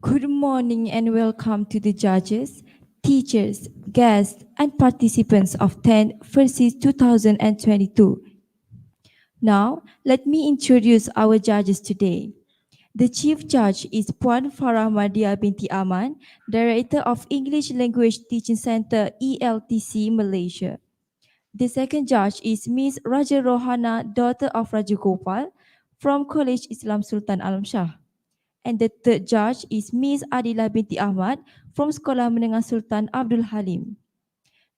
Good morning and welcome to the judges, teachers, guests, and participants of 10 FRSIS 2022. Now, let me introduce our judges today. The Chief Judge is Puan Farah Madia binti Aman, Director of English Language Teaching Center ELTC Malaysia. The second judge is Ms. Raja Rohana, daughter of Raja Gopal, from College Islam Sultan Alam Shah. And the third judge is Ms. Adila binti Ahmad from Sekolah Menengah Sultan Abdul Halim.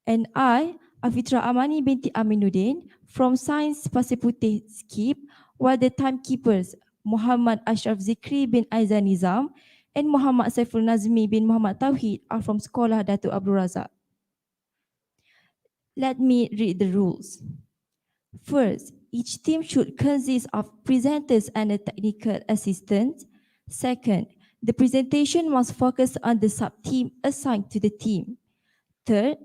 And I, Afitra Amani binti Aminuddin from Science Pasir Putih Skip, while the timekeepers Muhammad Ashraf Zikri bin Aizan Nizam and Muhammad Saiful Nazmi bin Muhammad Tauhid are from Sekolah Datuk Abdul Razak. Let me read the rules. First, each team should consist of presenters and a technical assistant. Second, the presentation must focus on the sub-team assigned to the team. Third,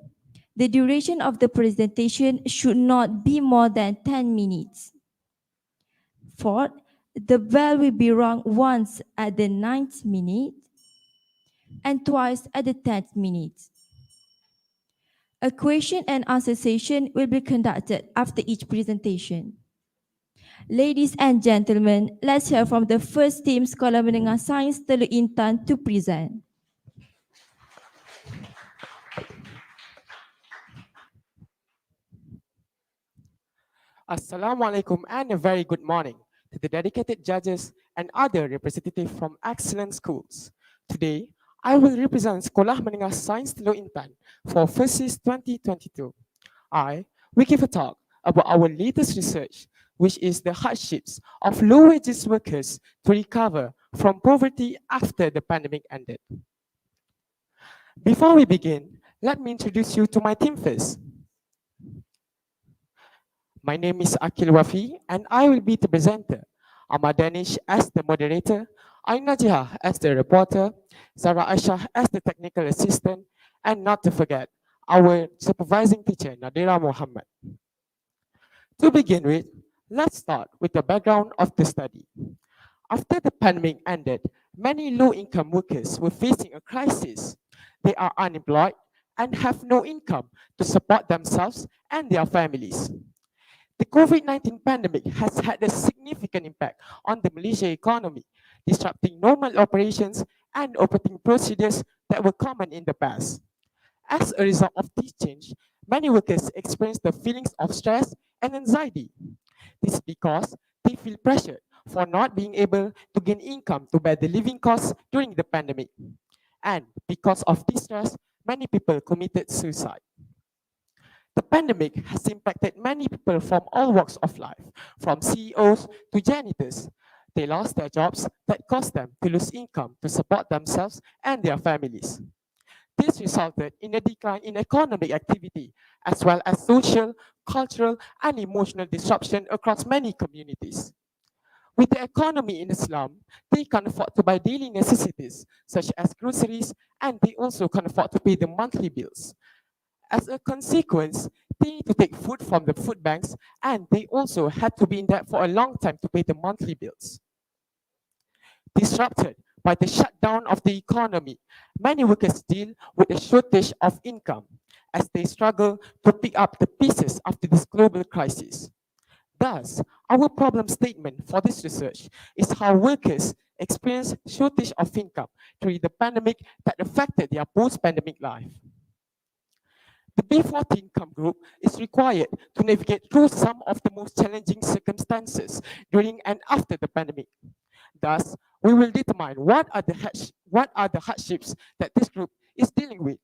the duration of the presentation should not be more than 10 minutes. Fourth, the bell will be rung once at the 9th minute and twice at the 10th minute. A question and answer session will be conducted after each presentation. Ladies and gentlemen, let's hear from the first team Sekolah Menengah Sains Teluk Intan to present. Assalamualaikum and a very good morning to the dedicated judges and other representatives from excellent schools. Today, I will represent Sekolah Menengah Sains Teluk Intan for FRSIS 2022. I will give a talk about our latest research, which is the hardships of low-wages workers to recover from poverty after the pandemic ended. Before we begin, let me introduce you to my team first. My name is Akil Wafi and I will be the presenter. Ahmad Danish as the moderator, Aina Jiha as the reporter, Zara Aishah as the technical assistant, and not to forget, our supervising teacher, Nadira Muhammad. To begin with, let's start with the background of the study. After the pandemic ended, many low-income workers were facing a crisis. They are unemployed and have no income to support themselves and their families. The COVID-19 pandemic has had a significant impact on the Malaysia economy, disrupting normal operations and operating procedures that were common in the past. As a result of this change, many workers experience the feelings of stress and anxiety. This is because they feel pressured for not being able to gain income to bear the living costs during the pandemic. And because of this stress, many people committed suicide. The pandemic has impacted many people from all walks of life, from CEOs to janitors. They lost their jobs that caused them to lose income to support themselves and their families. This resulted in a decline in economic activity, as well as social, cultural, and emotional disruption across many communities. With the economy in a slum, they can't afford to buy daily necessities, such as groceries, and they also can't afford to pay the monthly bills. As a consequence, they need to take food from the food banks, and they also had to be in debt for a long time to pay the monthly bills. Disrupted by the shutdown of the economy, many workers deal with a shortage of income as they struggle to pick up the pieces after this global crisis. Thus, our problem statement for this research is how workers experience shortage of income during the pandemic that affected their post-pandemic life. The B40 income group is required to navigate through some of the most challenging circumstances during and after the pandemic. Thus, we will determine what are the hardships that this group is dealing with.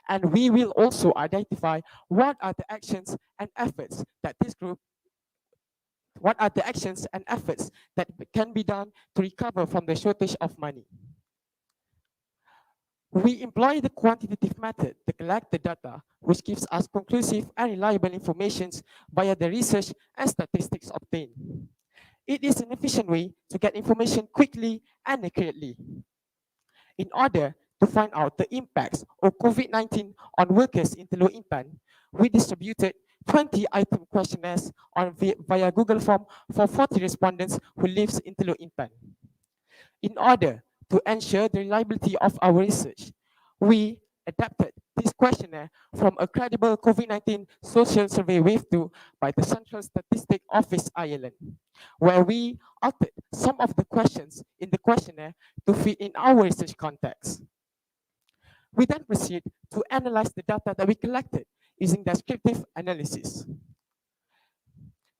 And we will also identify what are the actions and efforts that can be done to recover from the shortage of money. We employ the quantitative method to collect the data, which gives us conclusive and reliable information via the research and statistics obtained. It is an efficient way to get information quickly and accurately. In order to find out the impacts of COVID-19 on workers in Teluk Intan, we distributed 20 item questionnaires via Google Form for 40 respondents who lives in Teluk Intan. In order To ensure the reliability of our research, we adapted this questionnaire from a credible COVID-19 social survey wave 2 by the Central Statistic Office Ireland, where we altered some of the questions in the questionnaire to fit in our research context. We then proceed to analyze the data that we collected using descriptive analysis.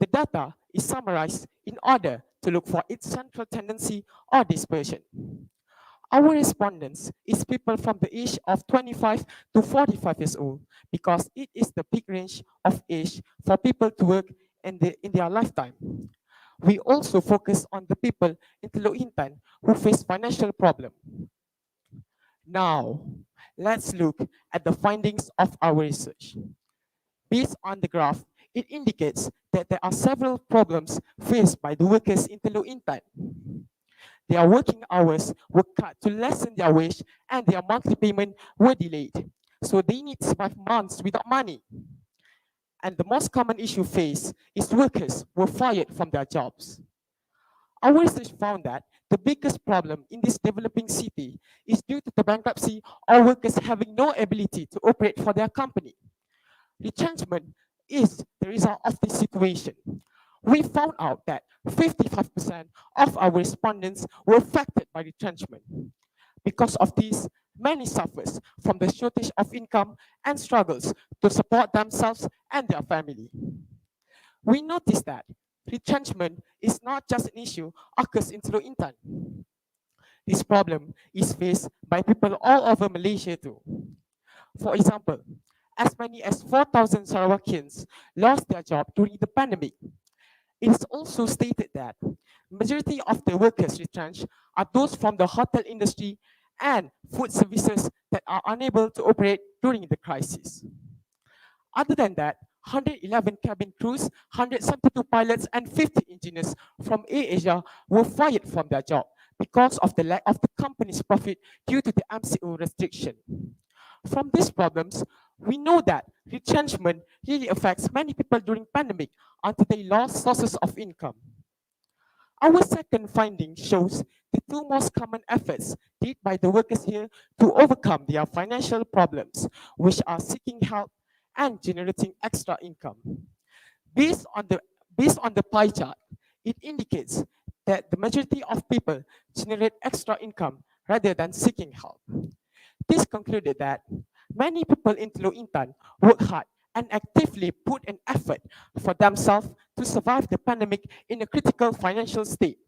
The data is summarized in order to look for its central tendency or dispersion. Our respondents is people from the age of 25 to 45 years old because it is the peak range of age for people to work in their lifetime. We also focus on the people in low income who face financial problem. Now, let's look at the findings of our research. Based on the graph, it indicates that there are several problems faced by the workers in low income. Their working hours were cut to lessen their wage and their monthly payment were delayed. So they need to survive months without money. And the most common issue faced is workers were fired from their jobs. Our research found that the biggest problem in this developing city is due to the bankruptcy or workers having no ability to operate for their company. Retrenchment is the result of this situation. We found out that 55% of our respondents were affected by retrenchment. Because of this, many suffers from the shortage of income and struggles to support themselves and their family. We noticed that retrenchment is not just an issue occurs in Teluk Intan. This problem is faced by people all over Malaysia too. For example, as many as 4,000 Sarawakians lost their job during the pandemic. It is also stated that majority of the workers retrenched are those from the hotel industry and food services that are unable to operate during the crisis. Other than that, 111 cabin crews, 172 pilots, and 50 engineers from AirAsia were fired from their job because of the lack of the company's profit due to the MCO restriction. From these problems, we know that retrenchment really affects many people during pandemic until they lost sources of income. Our second finding shows the two most common efforts did by the workers here to overcome their financial problems, which are seeking help and generating extra income. Based on the, based on the pie chart, it indicates that the majority of people generate extra income rather than seeking help. This concluded that many people in Teluk Intan work hard and actively put an effort for themselves to survive the pandemic in a critical financial state.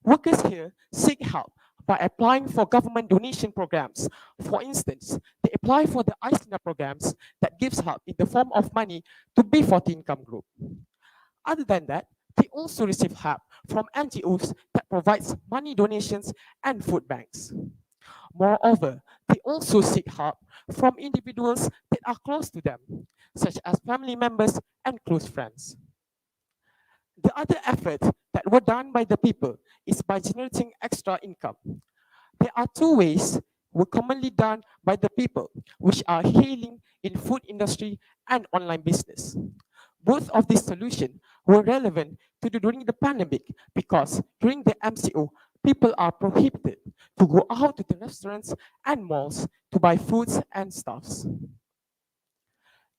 Workers here seek help by applying for government donation programs. For instance, they apply for the ISNA programs that gives help in the form of money to B40 income group. Other than that, they also receive help from NGOs that provides money donations and food banks. Moreover, they also seek help from individuals that are close to them, such as family members and close friends. The other efforts that were done by the people is by generating extra income. There are two ways were commonly done by the people, which are hailing in food industry and online business. Both of these solutions were relevant during the pandemic because during the MCO, people are prohibited to go out to the restaurants and malls to buy foods and stuffs.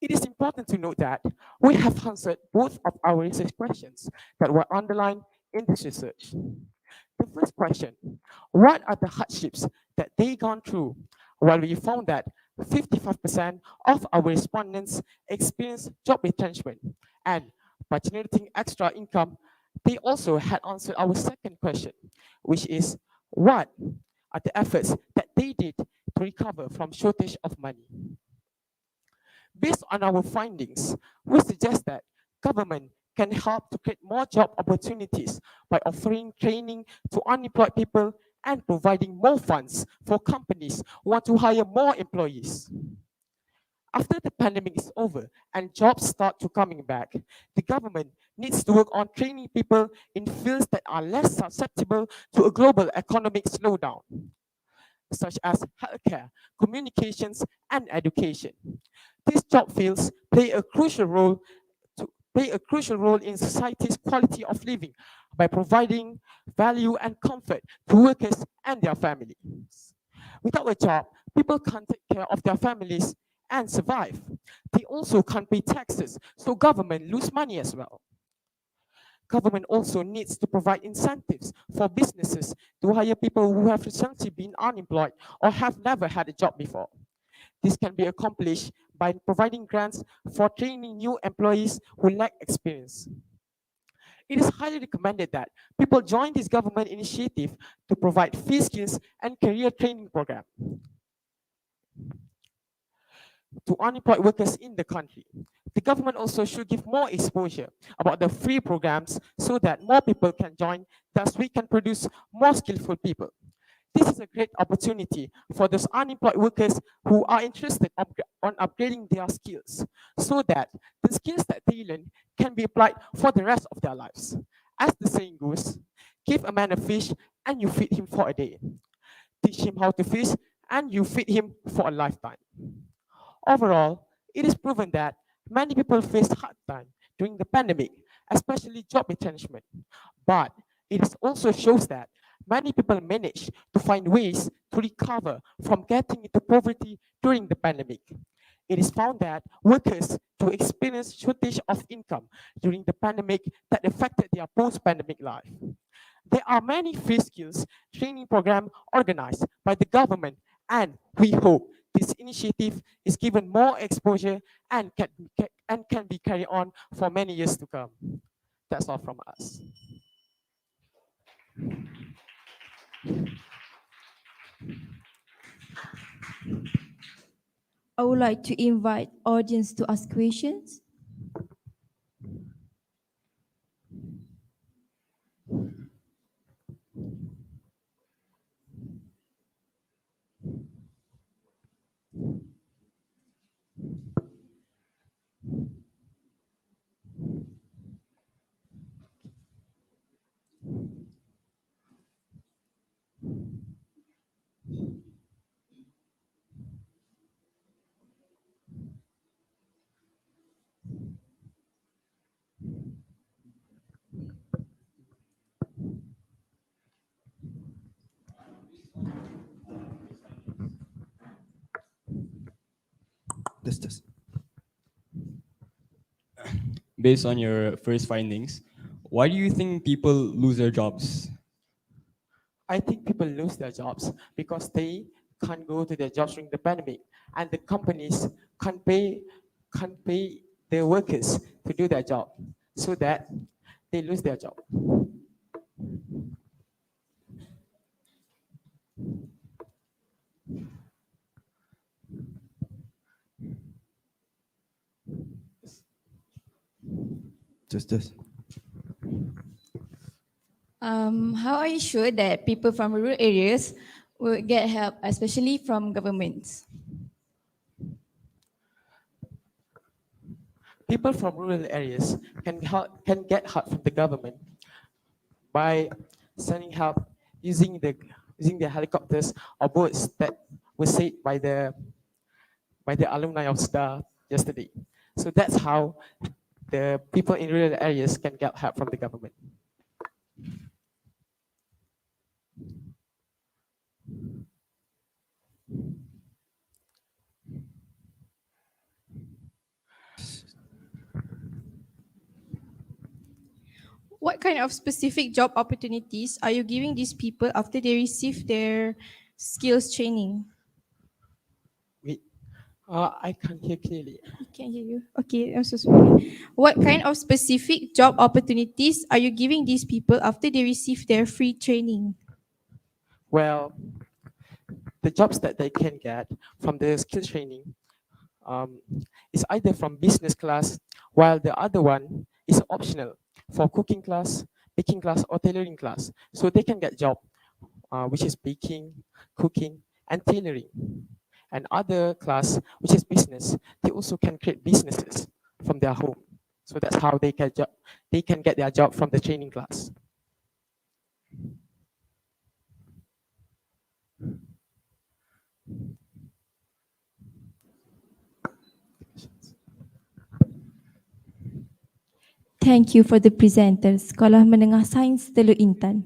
It is important to note that we have answered both of our research questions that were underlined in this research. The first question, what are the hardships that they gone through? Well, we found that 55% of our respondents experienced job retrenchment, and by generating extra income, they also had answered our second question, which is what are the efforts that they did to recover from shortage of money? Based on our findings, we suggest that government can help to create more job opportunities by offering training to unemployed people and providing more funds for companies who want to hire more employees. After the pandemic is over and jobs start to coming back, the government needs to work on training people in fields that are less susceptible to a global economic slowdown, such as healthcare, communications, and education. These job fields play a crucial role in society's quality of living, by providing value and comfort to workers and their families. Without a job, people can't take care of their families and survive. They also can't pay taxes, so government lose money as well. Government also needs to provide incentives for businesses to hire people who have recently been unemployed or have never had a job before. This can be accomplished by providing grants for training new employees who lack experience. It is highly recommended that people join this government initiative to provide free skills and career training program to unemployed workers in the country. The government also should give more exposure about the free programs so that more people can join, thus we can produce more skillful people. This is a great opportunity for those unemployed workers who are interested on upgrading their skills so that the skills that they learn can be applied for the rest of their lives. As the saying goes, give a man a fish and you feed him for a day. Teach him how to fish and you feed him for a lifetime. Overall, it is proven that many people faced hard time during the pandemic, especially job retrenchment. But it also shows that many people managed to find ways to recover from getting into poverty during the pandemic. It is found that workers to experience shortage of income during the pandemic that affected their post-pandemic life. There are many free skills training programs organized by the government, and we hope this initiative is given more exposure and can be carried on for many years to come. That's all from us. I would like to invite audience to ask questions. This. Based on your first findings, why do you think people lose their jobs? I think people lose their jobs because they can't go to their jobs during the pandemic, and the companies can't pay their workers to do their job, so that they lose their job. Just this. How are you sure that people from rural areas will get help, especially from governments? People from rural areas can get help from the government by sending help using the helicopters or boats that were said by the alumni of STAR yesterday. So that's how the people in rural areas can get help from the government. What kind of specific job opportunities are you giving these people after they receive their skills training? Wait, I can't hear clearly. I can't hear you. Okay, I'm so sorry. What kind of specific job opportunities are you giving these people after they receive their free training? Well, the jobs that they can get from the skill training um, is either from business class, while the other one is optional for cooking class, baking class, or tailoring class. So they can get job, which is baking, cooking, and tailoring. And other class, which is business, they also can create businesses from their home. So that's how they can get their job from the training class. Thank you for the presenters. Sekolah Menengah Sains Teluk Intan.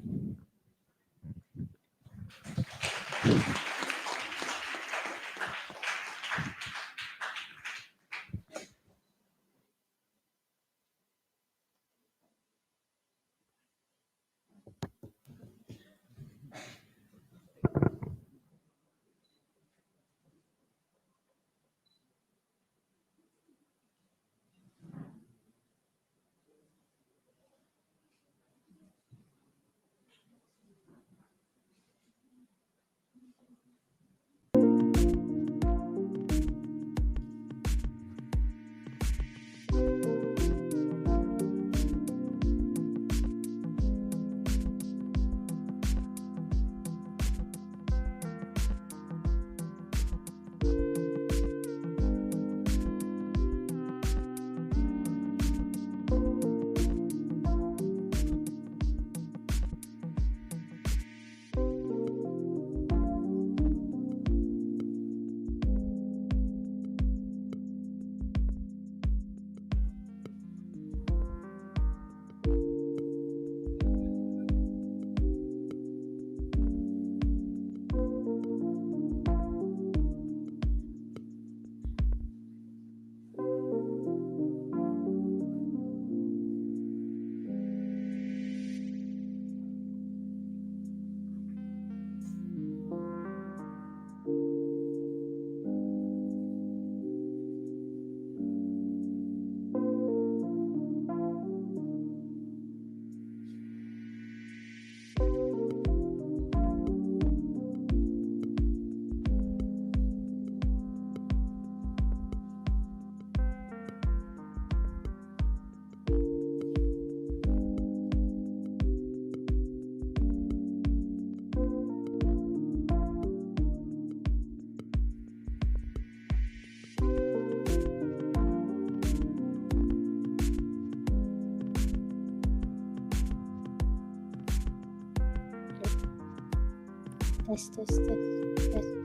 Test, test, test, test.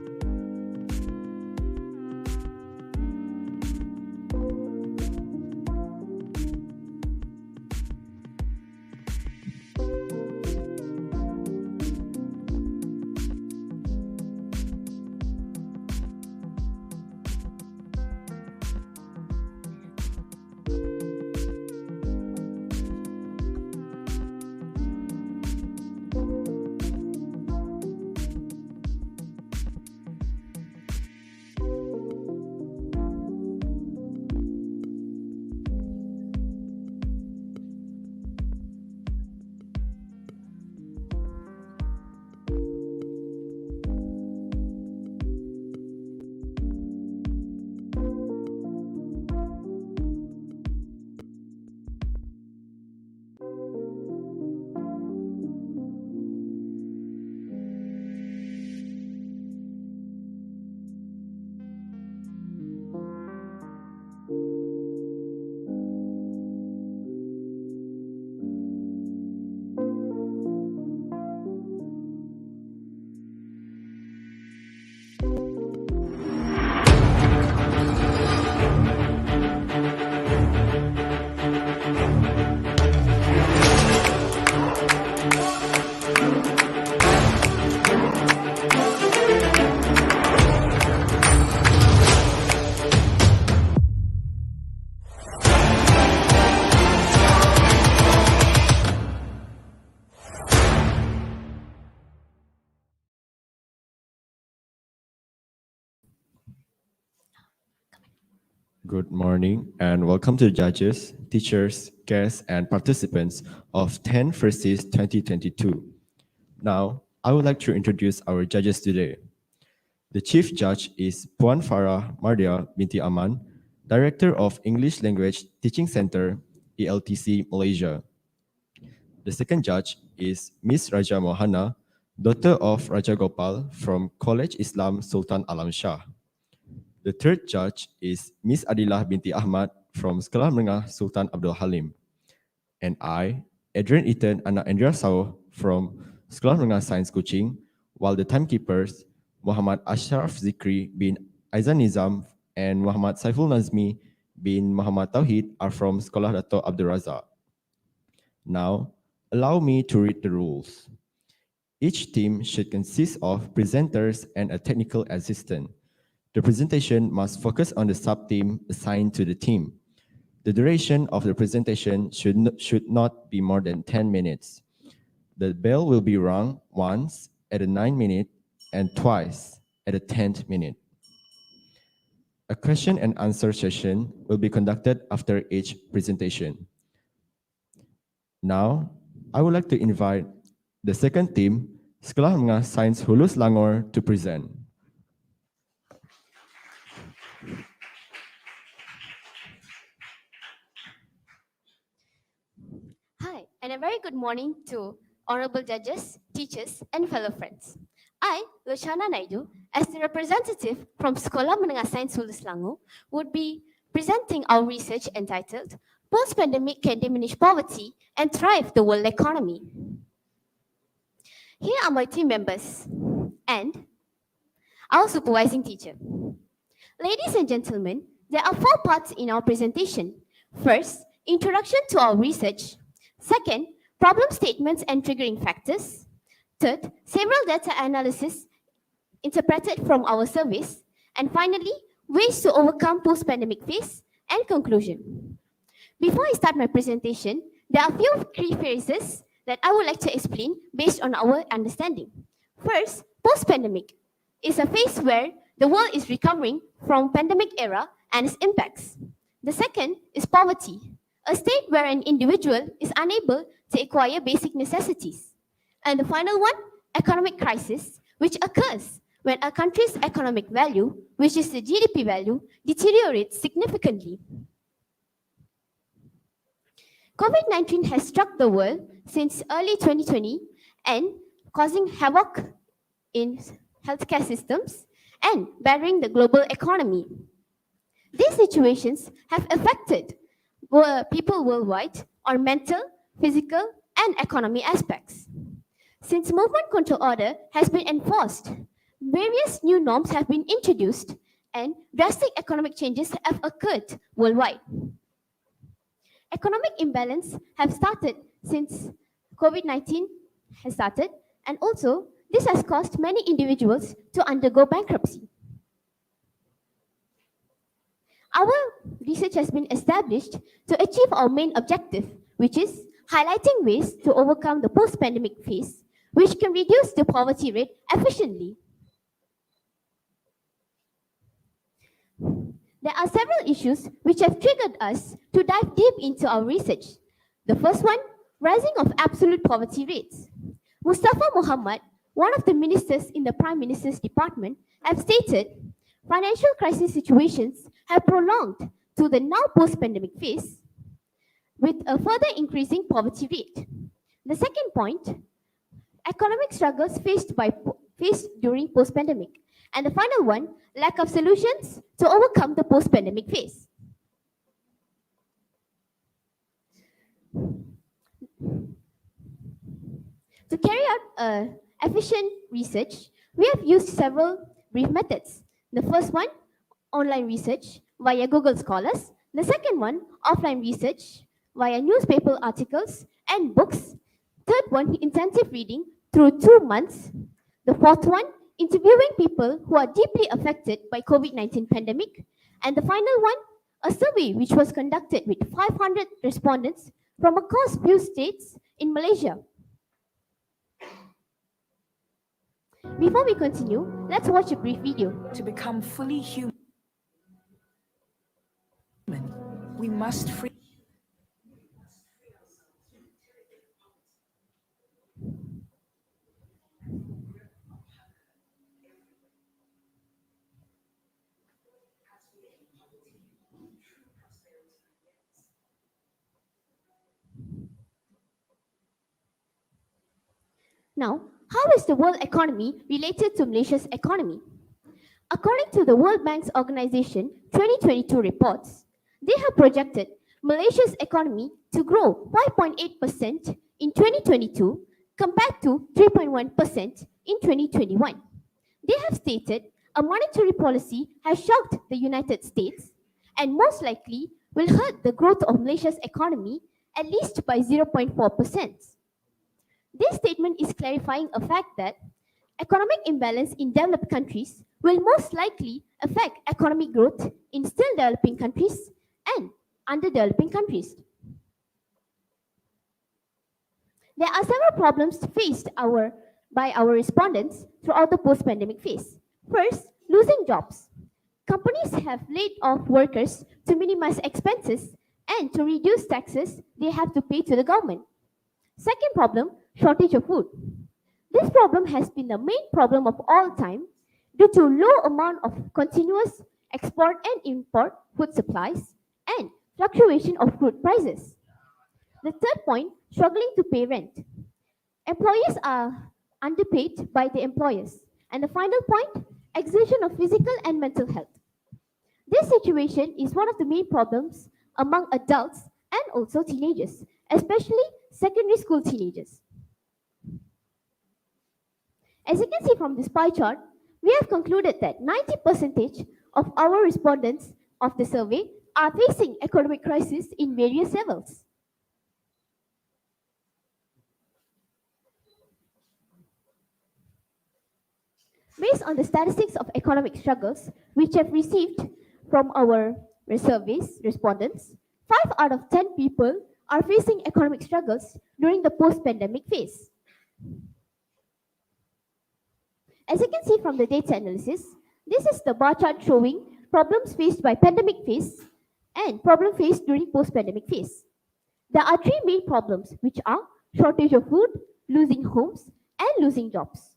Good morning and welcome to the judges, teachers, guests, and participants of 10 FRSIS 2022. Now, I would like to introduce our judges today. The Chief Judge is Puan Farah Mardia binti Aman, Director of English Language Teaching Center, ELTC, Malaysia. The second judge is Miss Raja Mohana, daughter of Raja Gopal from College Islam Sultan Alam Shah. The third judge is Miss Adilah binti Ahmad from Sekolah Menengah Sultan Abdul Halim. And I, Adrian Eaton anak Andrea Sao from Sekolah Menengah Sains Kuching, while the timekeepers, Muhammad Ashraf Zikri bin Aizan Nizam and Muhammad Saiful Nazmi bin Muhammad Tauhid are from Sekolah Dato' Abdul Razak. Now, allow me to read the rules. Each team should consist of presenters and a technical assistant. The presentation must focus on the sub-theme assigned to the team. The duration of the presentation should not be more than 10 minutes. The bell will be rung once at the 9th minute and twice at the 10th minute. A question and answer session will be conducted after each presentation. Now, I would like to invite the second team, Sekolah Menengah Sains Hulu Selangor, to present. Hi, and a very good morning to honorable judges, teachers, and fellow friends. I, Loshana Naidu, as the representative from Sekolah Menengah Sains Hulu Selangor, would be presenting our research entitled Post-Pandemic Can Diminish Poverty and Thrive the World Economy. Here are my team members and our supervising teacher. Ladies and gentlemen, there are 4 parts in our presentation. First, introduction to our research. Second, problem statements and triggering factors. Third, several data analysis interpreted from our surveys. And finally, ways to overcome post-pandemic phase and conclusion. Before I start my presentation, there are a few key phrases that I would like to explain based on our understanding. First, post-pandemic is a phase where the world is recovering from pandemic era and its impacts. The second is poverty, a state where an individual is unable to acquire basic necessities. And the final one, economic crisis, which occurs when a country's economic value, which is the GDP value, deteriorates significantly. COVID-19 has struck the world since early 2020 and causing havoc in healthcare systems and battering the global economy. These situations have affected people worldwide on mental, physical, and economy aspects. Since movement control order has been enforced, various new norms have been introduced and drastic economic changes have occurred worldwide. Economic imbalance have started since COVID-19 has started, and also this has caused many individuals to undergo bankruptcy. Our research has been established to achieve our main objective, which is highlighting ways to overcome the post-pandemic phase, which can reduce the poverty rate efficiently. There are several issues which have triggered us to dive deep into our research. The first one, rising of absolute poverty rates. Mustafa Muhammad, one of the ministers in the Prime Minister's department, have stated financial crisis situations have prolonged to the now post-pandemic phase with a further increasing poverty rate. The second point, economic struggles faced during post-pandemic. And the final one, lack of solutions to overcome the post-pandemic phase. To carry out efficient research, we have used several brief methods. The first one, online research via Google Scholars. The second one, offline research via newspaper articles and books. Third one, intensive reading through 2 months. The fourth one, interviewing people who are deeply affected by COVID-19 pandemic. And the final one, a survey which was conducted with 500 respondents from across few states in Malaysia. Before we continue, let's watch a brief video. To become fully human, we must free. Now, how is the world economy related to Malaysia's economy? According to the World Bank's Organization 2022 reports, they have projected Malaysia's economy to grow 5.8% in 2022 compared to 3.1% in 2021. They have stated a monetary policy has shocked the United States and most likely will hurt the growth of Malaysia's economy at least by 0.4%. This statement is clarifying a fact that economic imbalance in developed countries will most likely affect economic growth in still developing countries and underdeveloping countries. There are several problems faced by our respondents throughout the post-pandemic phase. First, losing jobs. Companies have laid off workers to minimize expenses and to reduce taxes they have to pay to the government. Second problem, shortage of food. This problem has been the main problem of all time due to low amount of continuous export and import food supplies and fluctuation of food prices. The third point, struggling to pay rent. Employees are underpaid by the employers. And the final point, exertion of physical and mental health. This situation is one of the main problems among adults and also teenagers, especially secondary school teenagers. As you can see from this pie chart, we have concluded that 90% of our respondents of the survey are facing economic crisis in various levels. Based on the statistics of economic struggles which have received from our surveys respondents, 5 out of 10 people are facing economic struggles during the post-pandemic phase. As you can see from the data analysis, this is the bar chart showing problems faced by pandemic phase and problem faced during post-pandemic phase. There are 3 main problems which are shortage of food, losing homes, and losing jobs.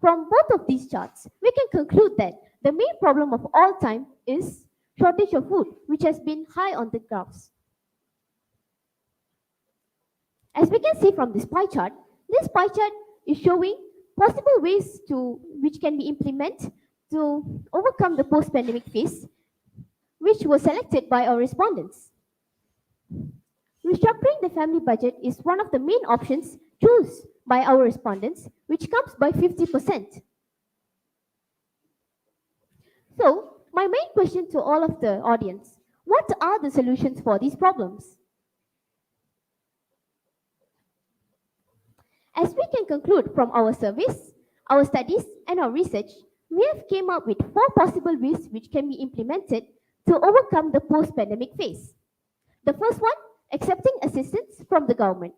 From both of these charts, we can conclude that the main problem of all time is shortage of food, which has been high on the graphs. As we can see from this pie chart is showing possible ways which can be implemented to overcome the post-pandemic phase, which was selected by our respondents. Restructuring the family budget is one of the main options chosen by our respondents, which comes by 50%. So, my main question to all of the audience, what are the solutions for these problems? As we can conclude from our surveys, our studies, and our research, we have came up with 4 possible ways which can be implemented to overcome the post-pandemic phase. The first one, accepting assistance from the government.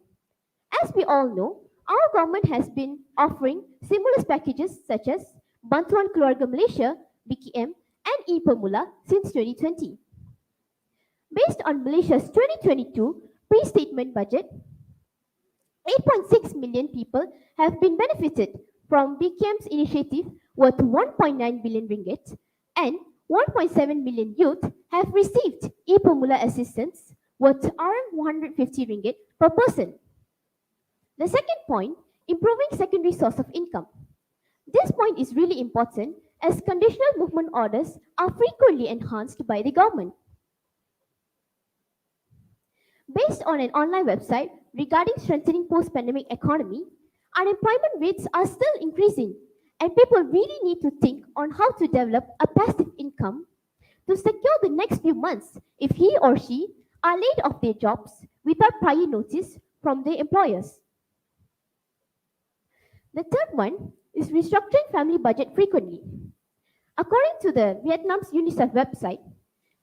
As we all know, our government has been offering stimulus packages such as Bantuan Keluarga Malaysia, BKM, and e-Permula since 2020. Based on Malaysia's 2022 pre-statement budget, 8.6 million people have been benefited from BKM's initiative worth 1.9 billion ringgit, and 1.7 million youth have received e-Permula assistance worth RM150 ringgit per person. The second point, improving secondary source of income. This point is really important as conditional movement orders are frequently enhanced by the government. Based on an online website regarding strengthening post-pandemic economy, unemployment rates are still increasing and people really need to think on how to develop a passive income to secure the next few months if he or she are laid off their jobs without prior notice from their employers. The third one is restructuring family budget frequently. According to the Vietnam's UNICEF website,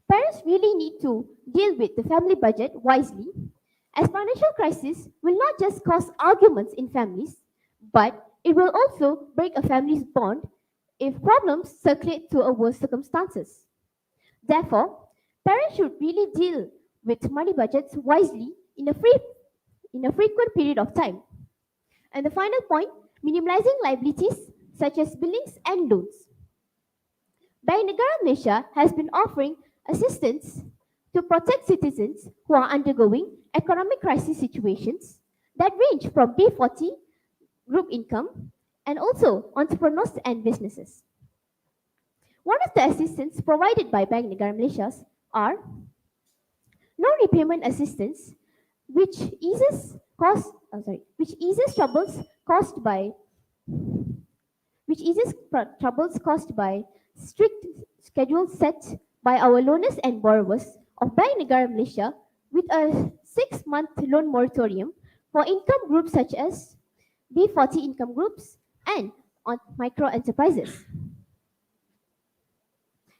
parents really need to deal with the family budget wisely, as financial crisis will not just cause arguments in families, but it will also break a family's bond if problems circulate to a worse circumstances. Therefore, parents should really deal with money budgets wisely in a frequent period of time. And the final point, minimizing liabilities such as billings and loans. Bank Negara Malaysia has been offering assistance to protect citizens who are undergoing economic crisis situations that range from B40 group income and also entrepreneurs and businesses. One of the assistance provided by Bank Negara Malaysia are no-repayment assistance, which eases troubles caused by strict schedules set by our loaners and borrowers of Bank Negara Malaysia with a 6-month loan moratorium for income groups such as B40 income groups and on micro enterprises.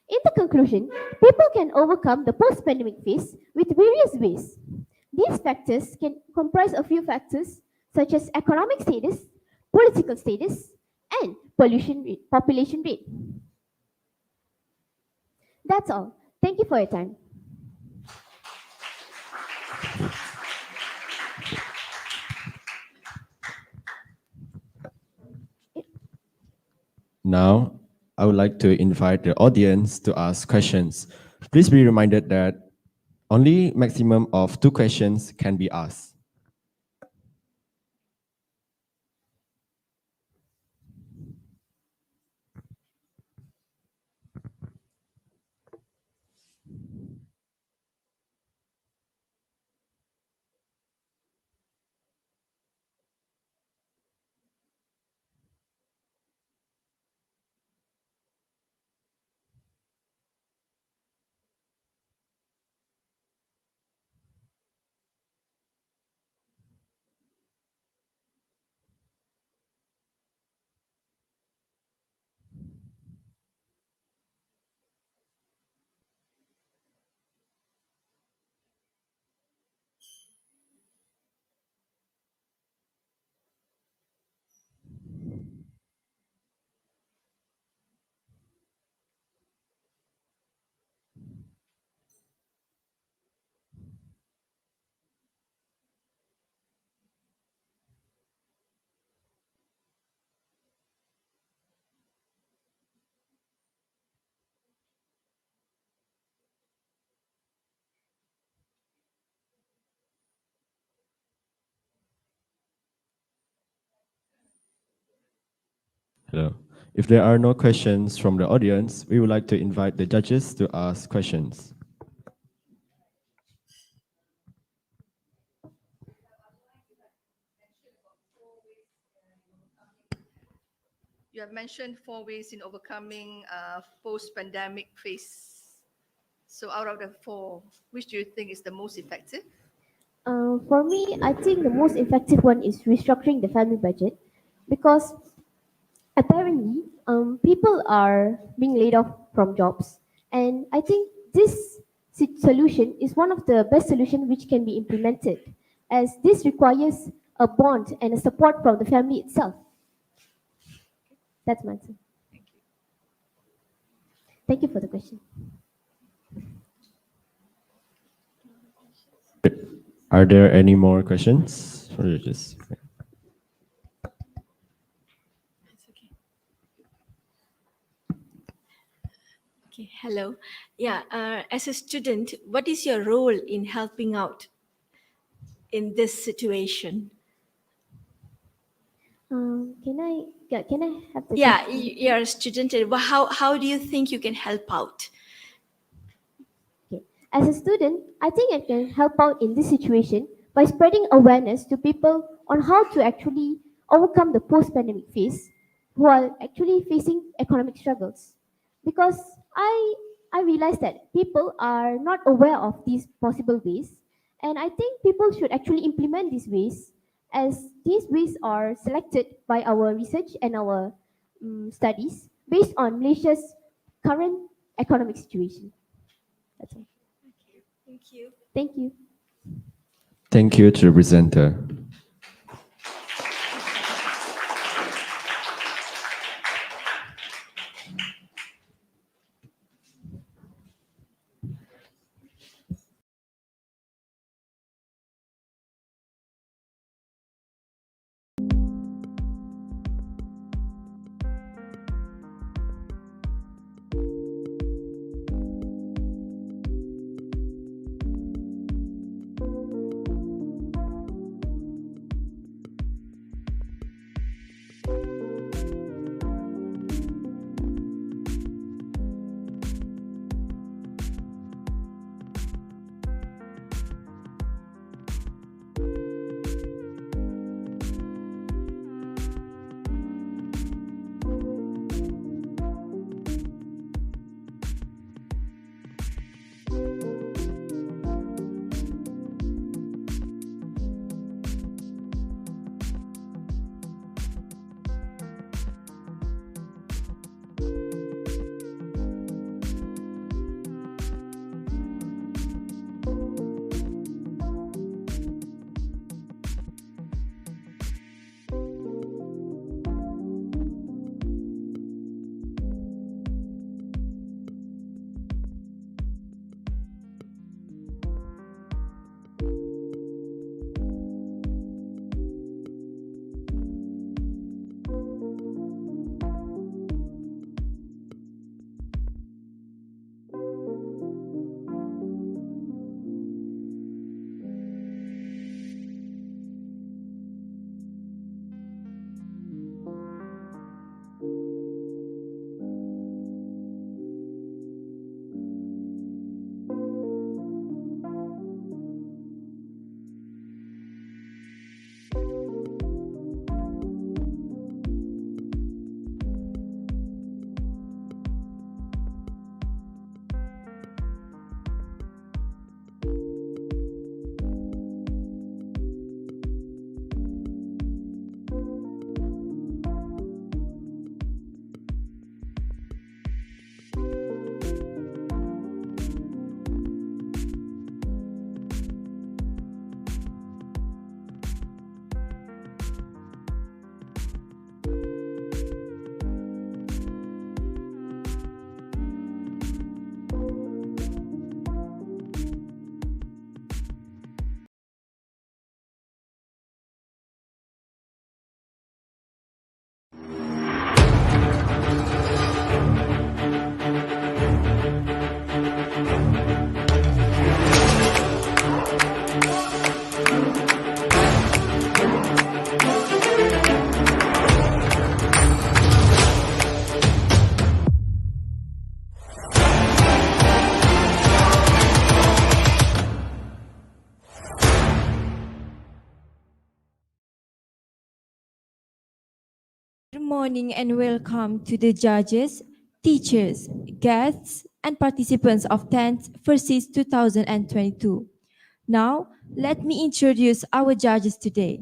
In the conclusion, people can overcome the post-pandemic phase with various ways. These factors can comprise a few factors such as economic status, political status, and population rate. That's all. Thank you for your time. Now, I would like to invite the audience to ask questions. Please be reminded that only maximum of 2 questions can be asked. Hello. If there are no questions from the audience, we would like to invite the judges to ask questions. You have mentioned 4 ways in overcoming post-pandemic phase. So out of the 4, which do you think is the most effective? For me, I think the most effective one is restructuring the family budget because apparently people are being laid off from jobs. And I think this solution is one of the best solutions which can be implemented as this requires a bond and a support from the family itself. That's my answer. Thank you for the question. Are there any more questions for the judges? Okay, hello. Yeah, as a student, what is your role in helping out in this situation? Can I have the Yeah, question? you're a student. And how do you think you can help out? Okay. As a student, I think I can help out in this situation by spreading awareness to people on how to actually overcome the post-pandemic phase who are actually facing economic struggles. Because I realize that people are not aware of these possible ways, and I think people should actually implement these ways as these ways are selected by our research and our studies based on Malaysia's current economic situation. That's all. Thank you. Thank you. Thank you to the presenter. morning and welcome to the judges, teachers, guests, and participants of 10th FRSIS 2022. Now, let me introduce our judges today.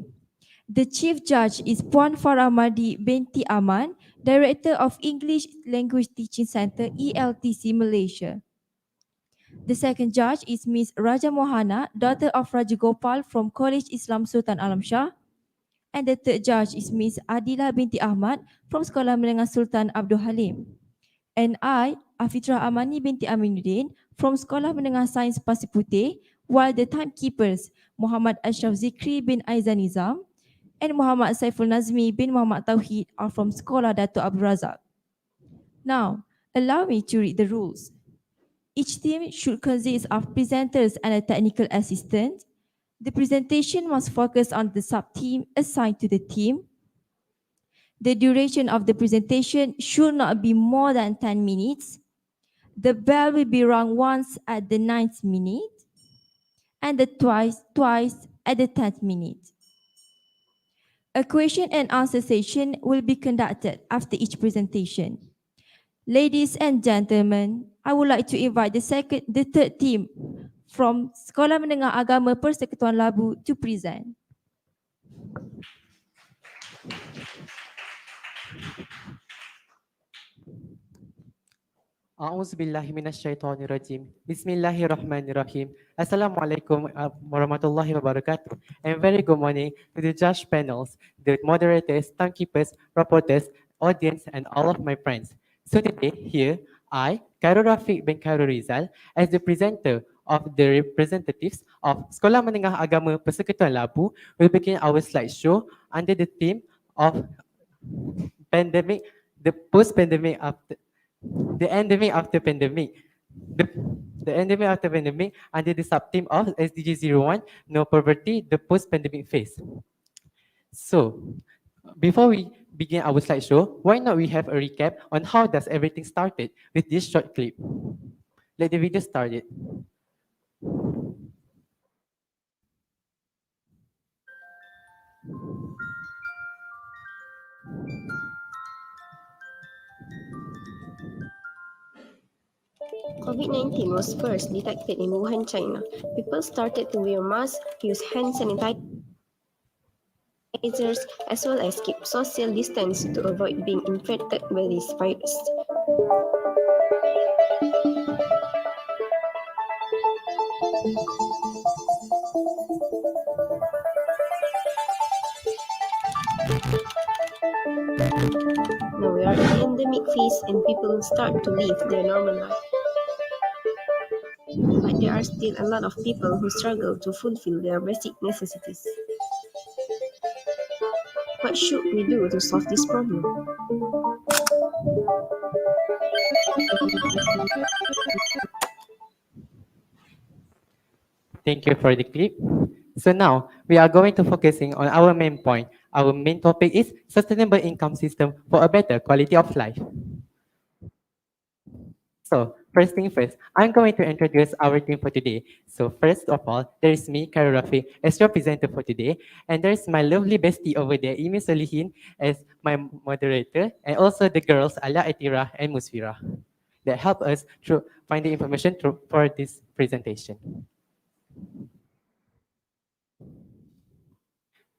The Chief Judge is Puan Faramadi Binti Aman, Director of English Language Teaching Center, ELTC, Malaysia. The second judge is Ms. Raja Mohana, daughter of Raja Gopal from College Islam Sultan Alam Shah. And the third judge is Ms. Adila binti Ahmad from Sekolah Menengah Sultan Abdul Halim. And I, Afitra Amani binti Aminuddin from Sekolah Menengah Sains Pasir Putih, while the timekeepers Muhammad Ashraf Zikri bin Aizan Nizam and Muhammad Saiful Nazmi bin Muhammad Tauhid are from Sekolah Dato' Abdul Razak. Now, allow me to read the rules. Each team should consist of presenters and a technical assistant. The presentation must focus on the sub-theme assigned to the team. The duration of the presentation should not be more than 10 minutes. The bell will be rung once at the 9th minute and twice at the 10th minute. A question and answer session will be conducted after each presentation. Ladies and gentlemen, I would like to invite the third team from Sekolah Menengah Agama Persekutuan Labu to present. A'udzubillahi minasyaitonirrajim. Bismillahirrahmanirrahim. Assalamualaikum warahmatullahi wabarakatuh. And very good morning to the judge panels, the moderators, timekeepers, reporters, audience, and all of my friends. So today, here, I, Khairul Rafiq bin Khairul Rizal, as the presenter of the representatives of Sekolah Menengah Agama Persekutuan Labu, will begin our slideshow under the theme of pandemic, the post-pandemic after the endemic after pandemic. The endemic after pandemic under the sub-theme of SDG 01, No Poverty, the post-pandemic phase. So, before we begin our slideshow, why not we have a recap on how does everything started with this short clip. Let the video start it. COVID-19 was first detected in Wuhan, China. People started to wear masks, use hand sanitizers, as well as keep social distance to avoid being infected by this virus. Now we are in the endemic phase and people start to live their normal life. But there are still a lot of people who struggle to fulfill their basic necessities. What should we do to solve this problem? Thank you for the clip. So now we are going to focusing on our main point. Our main topic is sustainable income system for a better quality of life. So first thing first, I'm going to introduce our team for today. So first of all, there is me, Khairul Rafiq, as your presenter for today. And there's my lovely bestie over there, Imi Solihin, as my moderator. And also the girls, Ala, Atira, and Musfira, that help us to find the information for this presentation.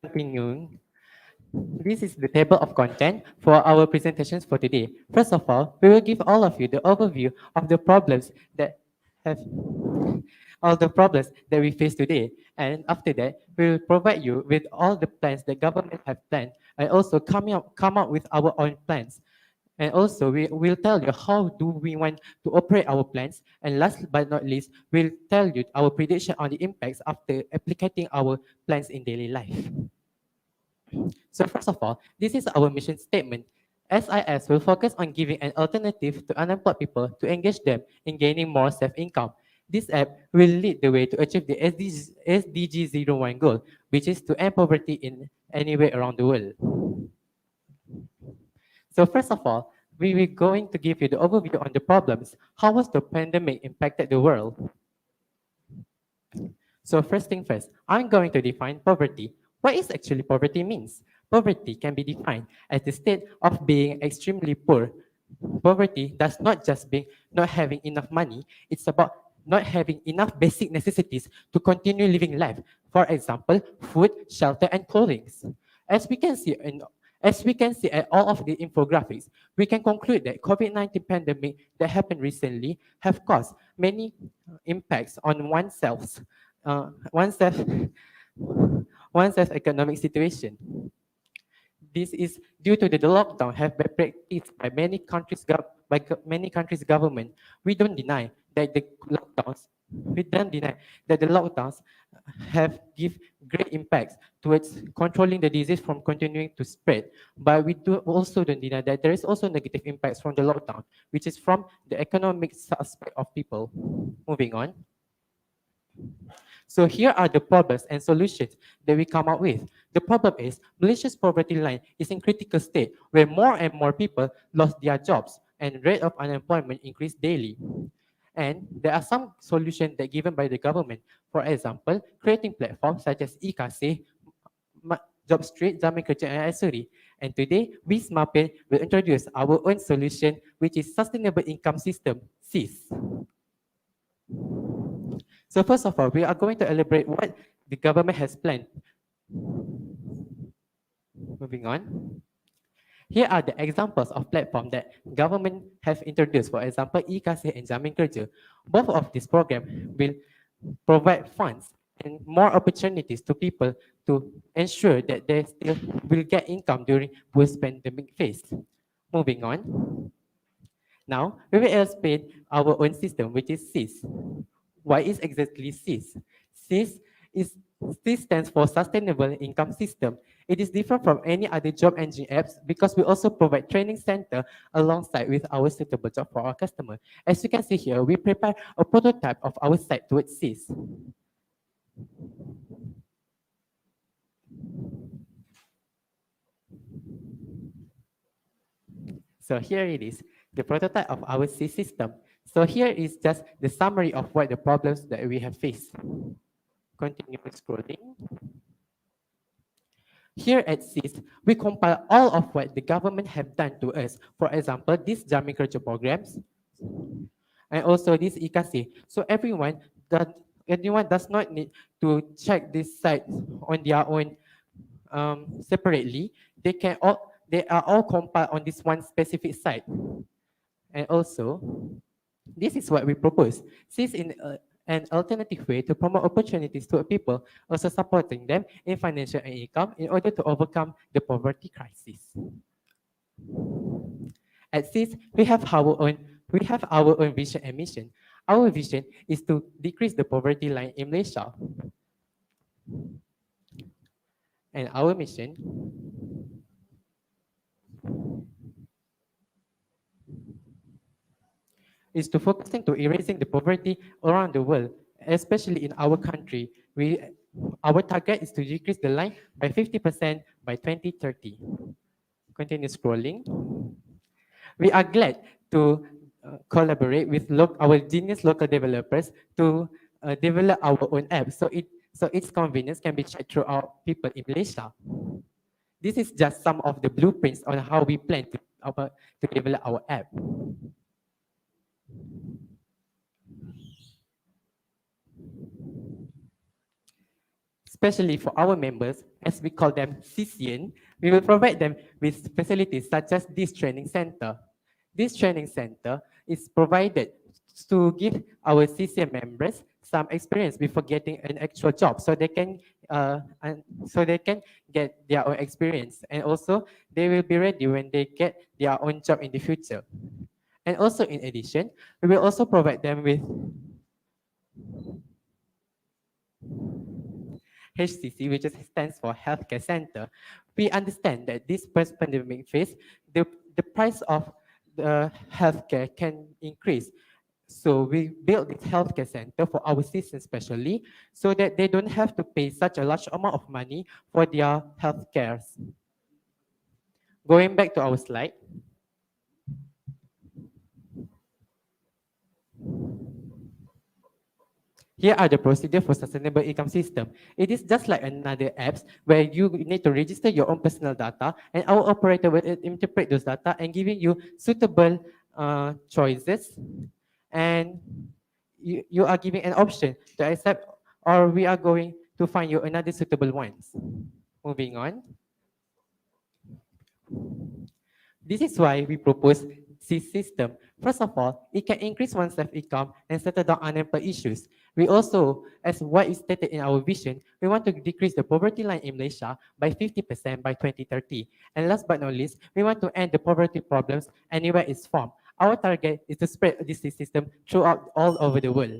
Continuing, this is the table of content for our presentations for today. First of all, we will give all of you the overview of the problems that we face today. And after that, we will provide you with all the plans the government have planned and also come up with our own plans. And also, we will tell you how do we want to operate our plans. And last but not least, we'll tell you our prediction on the impacts after applicating our plans in daily life. So first of all, this is our mission statement. SIS will focus on giving an alternative to unemployed people to engage them in gaining more self-income. This app will lead the way to achieve the SDG 01 goal, which is to end poverty in anywhere around the world. So first of all, we will going to give you the overview on the problems. How was the pandemic impacted the world? So first thing first, I'm going to define poverty. What is actually poverty means? Poverty can be defined as the state of being extremely poor. Poverty does not just mean not having enough money, it's about not having enough basic necessities to continue living life. For example, food, shelter, and clothing. As we can see in as we can see at all of the infographics, we can conclude that COVID-19 pandemic that happened recently have caused many impacts on oneself oneself economic situation. This is due to the lockdown have been practiced by many countries' government. We don't deny that the lockdowns have give great impacts towards controlling the disease from continuing to spread. But we do also don't deny that there is also negative impacts from the lockdown, which is from the economic aspect of people. Moving on. So here are the problems and solutions that we come up with. The problem is Malaysia's poverty line is in critical state where more and more people lost their jobs and rate of unemployment increased daily. And there are some solutions that given by the government. For example, creating platforms such as e-Kasih, Job Street, Jamin Kerja and Asuri. And today, we SMAPIN will introduce our own solution, which is Sustainable Income System, SYS. So first of all, we are going to elaborate what the government has planned. Moving on. Here are the examples of platforms that government have introduced. For example, e-Kasih and Jamin Kerja. Both of these programs will provide funds and more opportunities to people to ensure that they still will get income during post-pandemic phase. Moving on. Now, we will explain our own system, which is SYS. Why is exactly SYS? SYS stands for Sustainable Income System. It is different from any other job engine apps because we also provide training center alongside with our suitable job for our customer. As you can see here, we prepare a prototype of our site towards SYS. So here it is, the prototype of our SYS system. So here is just the summary of what the problems that we have faced. Continue scrolling. Here at SYS, we compile all of what the government have done to us. For example, these Jamin Kerja programs, and also this e-Kasih. So everyone does not need to check this site on their own separately. They are all compiled on this one specific site. And also, this is what we propose. SYS in an alternative way to promote opportunities to people, also supporting them in financial and income in order to overcome the poverty crisis. At SYS, we have our own vision and mission. Our vision is to decrease the poverty line in Malaysia. And our mission is to focusing to erasing the poverty around the world, especially in our country. Our target is to decrease the line by 50% by 2030. Continue scrolling. We are glad to collaborate with our genius local developers to develop our own app. So its convenience can be checked through our people in Malaysia. This is just some of the blueprints on how we plan to develop our app. Especially for our members, as we call them SYSian, we will provide them with facilities such as this training center. This training center is provided to give our SYSian members some experience before getting an actual job, so they can get their own experience, and also they will be ready when they get their own job in the future. And also, in addition, we will also provide them with HCC, which stands for Healthcare Center. We understand that this post-pandemic phase, the price of the healthcare can increase. So we built this healthcare center for our citizens especially, so that they don't have to pay such a large amount of money for their healthcare. Going back to our slide. Here are the procedures for sustainable income system. It is just like another apps where you need to register your own personal data, and our operator will interpret those data and giving you suitable choices, and you are giving an option to accept, or we are going to find you another suitable ones. Moving on. This is why we propose this system. First of all, it can increase one's income and settle down unemployed issues. We also, as what is stated in our vision, we want to decrease the poverty line in Malaysia by 50% by 2030. And last but not least, we want to end the poverty problems anywhere it's formed. Our target is to spread this system throughout all over the world.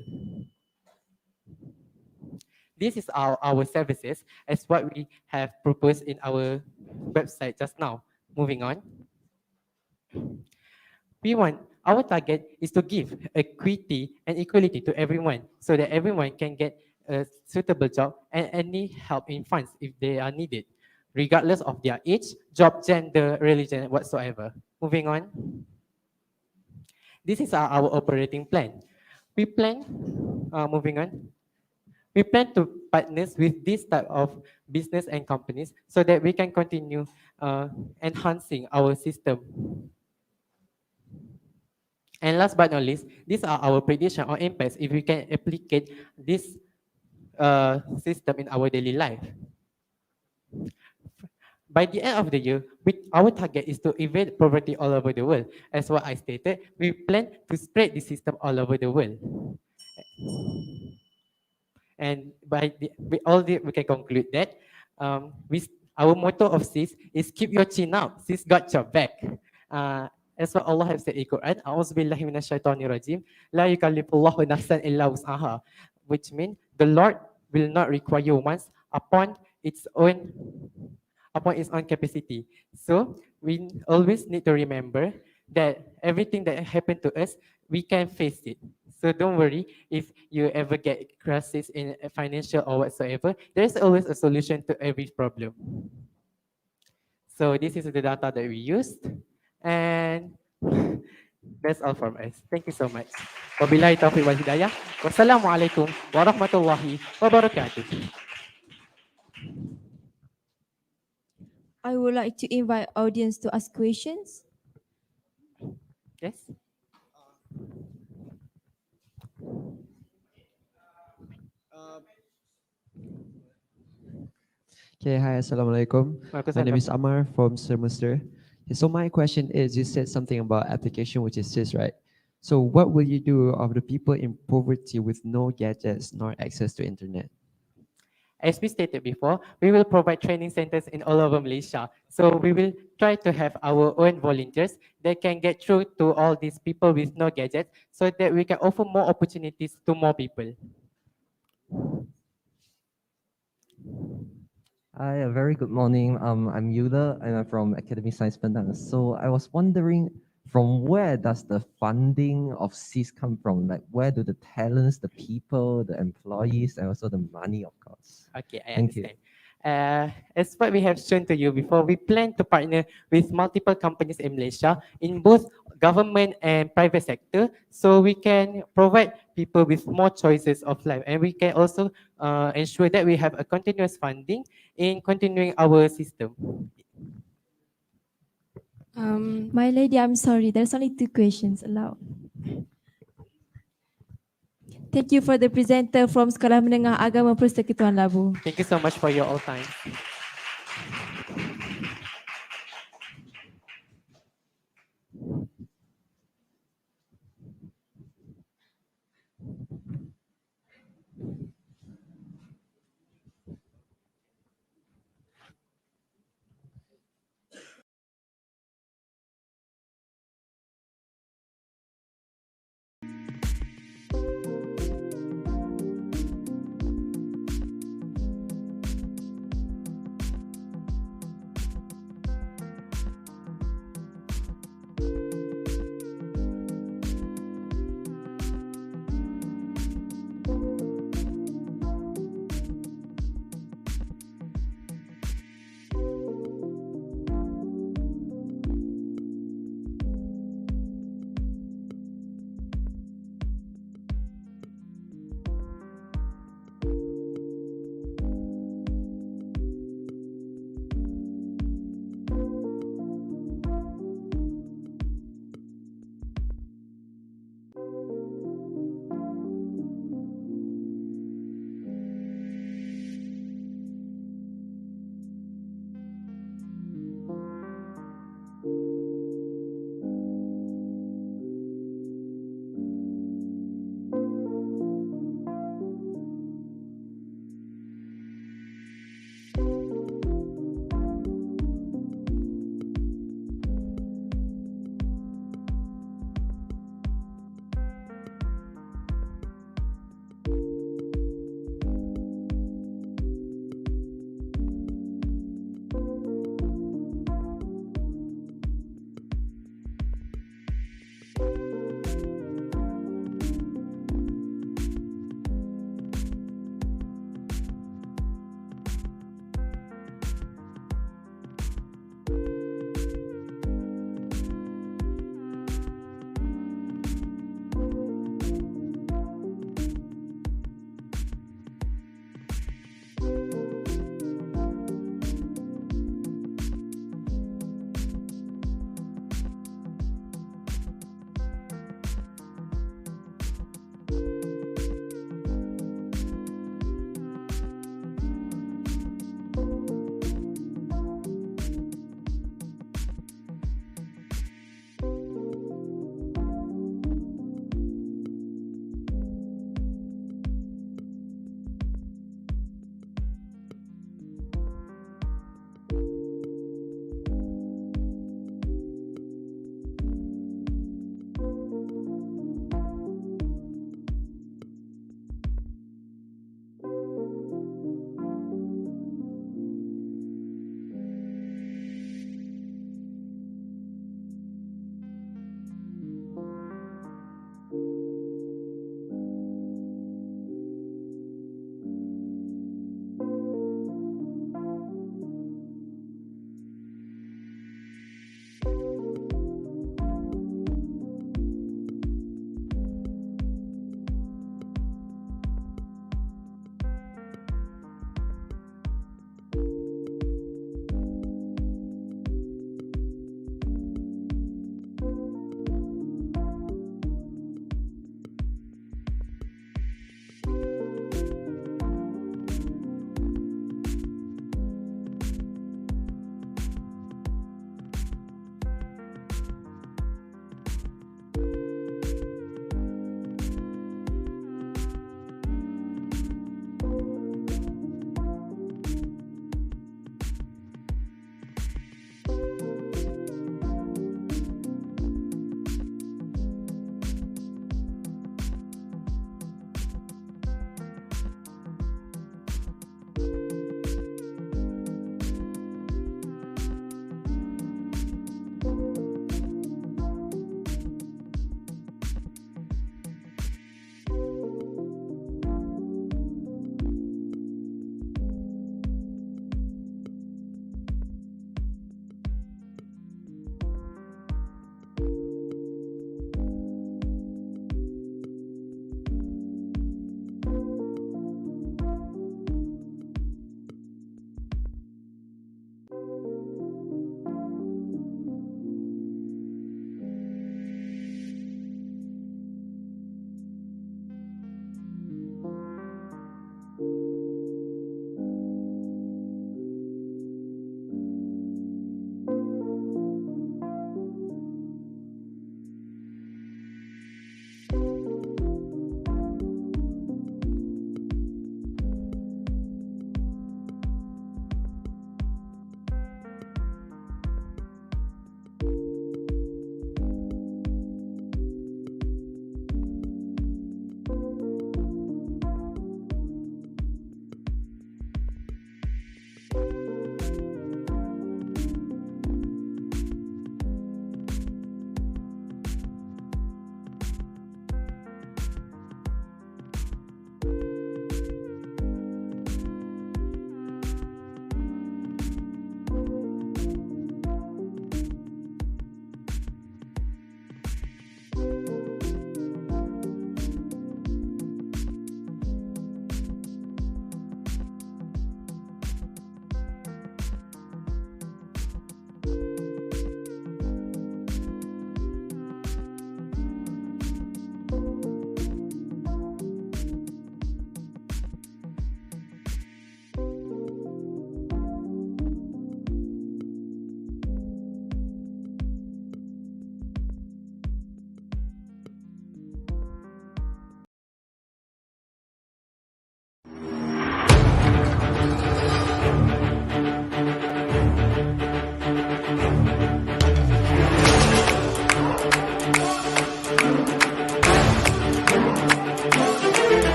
This is our services as what we have proposed in our website just now. Moving on. Our target is to give equity and equality to everyone so that everyone can get a suitable job and any help in funds if they are needed, regardless of their age, job, gender, religion, whatsoever. Moving on. This is our operating plan. We plan, moving on. We plan to partner with this type of business and companies so that we can continue enhancing our system. And last but not least, these are our prediction or impacts if we can applicate this system in our daily life. By the end of the year, our target is to evade poverty all over the world. As what I stated, we plan to spread the system all over the world. And we can conclude that our motto of SYS is keep your chin up. SYS got your back. As what Allah has said in the Quran, A'udzubillahi minasyaitonirrajim, La yukallifullahu nafsan illa wus'aha, which means the Lord will not require once upon its own capacity. So we always need to remember that everything that happened to us, we can face it. So don't worry if you ever get crisis in financial or whatsoever. There's always a solution to every problem. So this is the data that we used, and that's all from us. Thank you so much. Wabillahi taufiq wal hidayah. Wassalamualaikum warahmatullahi wabarakatuh. I would like to invite audience to ask questions. Yes. Okay, hi, Assalamualaikum. My name is Amar from Semester. So my question is, you said something about application, which is SYS, right? So what will you do of the people in poverty with no gadgets nor access to internet? As we stated before, we will provide training centers in all over Malaysia. So we will try to have our own volunteers that can get through to all these people with no gadgets so that we can offer more opportunities to more people. Hi, a very good morning. I'm Yuda and I'm from Academy Science Penang. So I was wondering, from where does the funding of SYS come from? Like, where do the talents, the people, the employees, and also the money, of course? Okay, I Thank you. understand. As what we have shown to you before, we plan to partner with multiple companies in Malaysia in both government and private sector, so we can provide people with more choices of life, and we can also ensure that we have a continuous funding in continuing our system. My lady, I'm sorry, there's only 2 questions allowed. Thank you for the presenter from Sekolah Menengah Agama Persekutuan Labu. Thank you so much for your all time.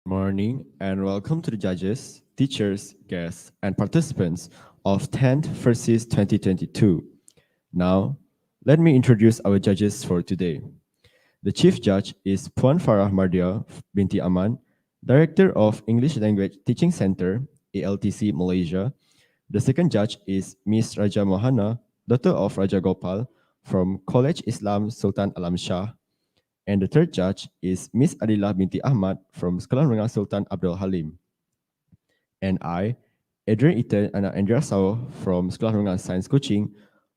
Morning and welcome to the judges, teachers, guests, and participants of 10th FRSIS 2022. Now, let me introduce our judges for today. The chief judge is Puan Farah Mardia binti Aman, Director of English Language Teaching Center, ALTC Malaysia. The second judge is Miss Raja Mohana, daughter of Raja Gopal from College Islam Sultan Alam Shah. And the third judge is Miss Adila binti Ahmad from Sekolah Menengah Sultan Abdul Halim. And I, Adrian Iten and Andrea Sao from Sekolah Menengah Science Coaching,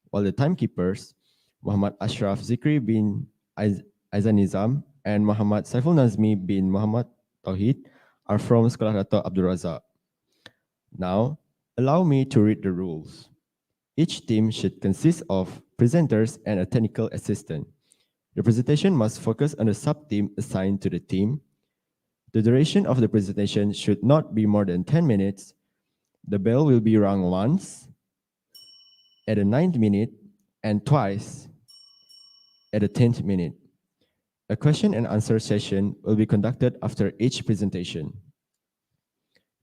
while the timekeepers, Muhammad Ashraf Zikri bin Aizan Nizam and Muhammad Saiful Nazmi bin Muhammad Tauhid are from Sekolah Dato Abdul Razak. Now, allow me to read the rules. Each team should consist of presenters and a technical assistant. The presentation must focus on the sub-theme assigned to the team. The duration of the presentation should not be more than 10 minutes. The bell will be rung once, at the 9th minute, and twice, at the 10th minute. A question and answer session will be conducted after each presentation.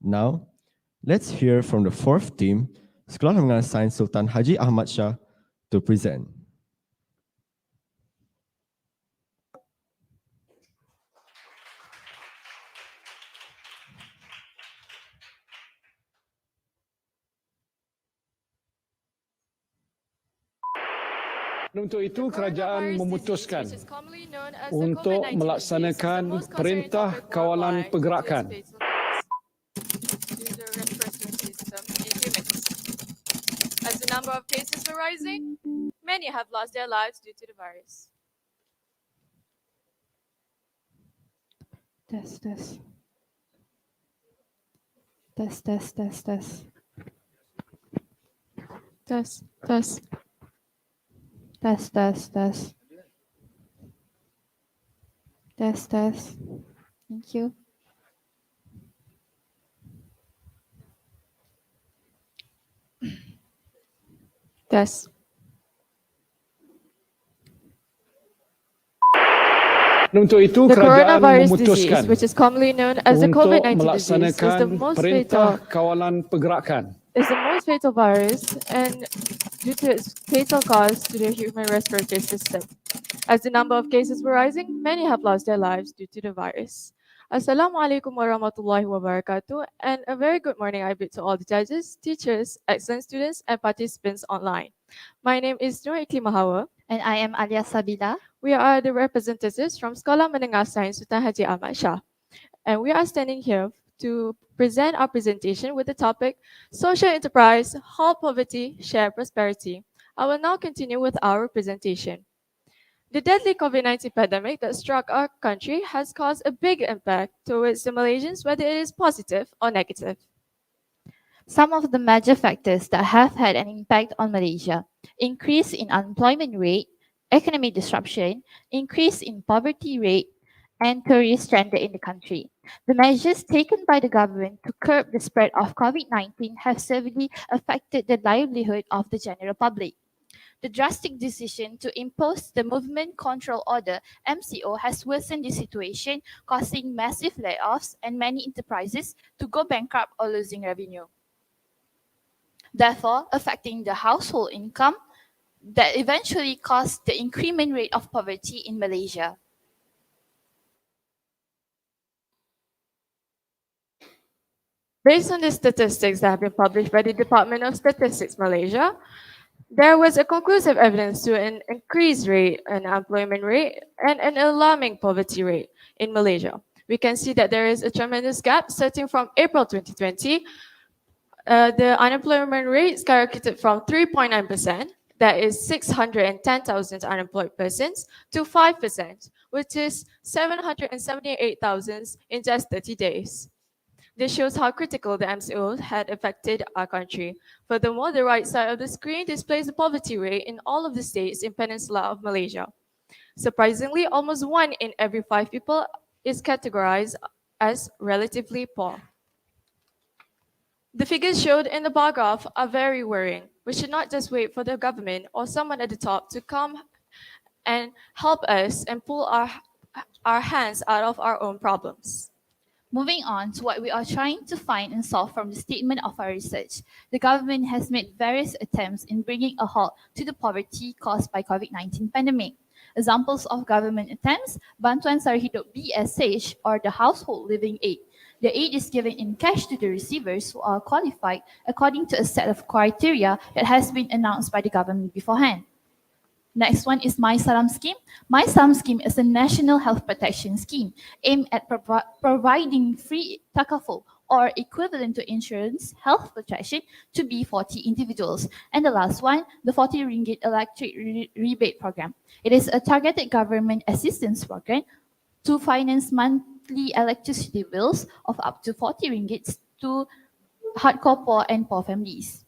Now, let's hear from the fourth team, Sekolah Menengah Sains Sultan Haji Ahmad Shah, to present. Untuk itu, kerajaan memutuskan untuk melaksanakan perintah kawalan pergerakan. As the number of cases are rising, many have lost their lives due to the virus. Test. Test. Test. Thank you. Test. Untuk itu, The kerajaan coronavirus memutuskan disease, which is commonly known as the untuk COVID-19 disease, melaksanakan perintah fatal kawalan pergerakan. is the most fatal virus and due to its fatal cause to the human respiratory system. As the number of cases were rising, many have lost their lives due to the virus. Assalamualaikum warahmatullahi wabarakatuh, and a very good morning I bid to all the judges, teachers, excellent students, and participants online. My name is Nur Iklimahawa. And I am Alia Sabila. We are the representatives from Sekolah Menengah Sains Sultan Haji Ahmad Shah. And we are standing here to present our presentation with the topic, Social Enterprise, Halt Poverty, Share Prosperity. I will now continue with our presentation. The deadly COVID-19 pandemic that struck our country has caused a big impact towards the Malaysians, whether it is positive or negative. Some of the major factors that have had an impact on Malaysia: increase in unemployment rate, economic disruption, increase in poverty rate, and tourists stranded in the country. The measures taken by the government to curb the spread of COVID-19 have severely affected the livelihood of the general public. The drastic decision to impose the Movement Control Order (MCO) has worsened the situation, causing massive layoffs and many enterprises to go bankrupt or losing revenue, therefore affecting the household income that eventually caused the increment rate of poverty in Malaysia. Based on the statistics that have been published by the Department of Statistics Malaysia, there was a conclusive evidence to an increased rate in unemployment rate and an alarming poverty rate in Malaysia. We can see that there is a tremendous gap starting from April 2020. The unemployment rate skyrocketed from 3.9%, that is 610,000 unemployed persons, to 5%, which is 778,000 in just 30 days. This shows how critical the MCO had affected our country. Furthermore, the right side of the screen displays the poverty rate in all of the states in Peninsula of Malaysia. Surprisingly, almost 1 in every 5 people is categorized as relatively poor. The figures showed in the bar graph are very worrying. We should not just wait for the government or someone at the top to come and help us and pull our hands out of our own problems. Moving on to what we are trying to find and solve from the statement of our research, the government has made various attempts in bringing a halt to the poverty caused by COVID-19 pandemic. Examples of government attempts: Bantuan Sara Hidup BSH, or the Household Living Aid. The aid is given in cash to the receivers who are qualified according to a set of criteria that has been announced by the government beforehand. Next one is My Salam Scheme. My Salam Scheme is a national health protection scheme aimed at providing free takaful, or equivalent to insurance health protection, to B40 individuals. And the last one, the 40 ringgit electric rebate program. It is a targeted government assistance program to finance monthly electricity bills of up to 40 ringgits to hardcore poor and poor families.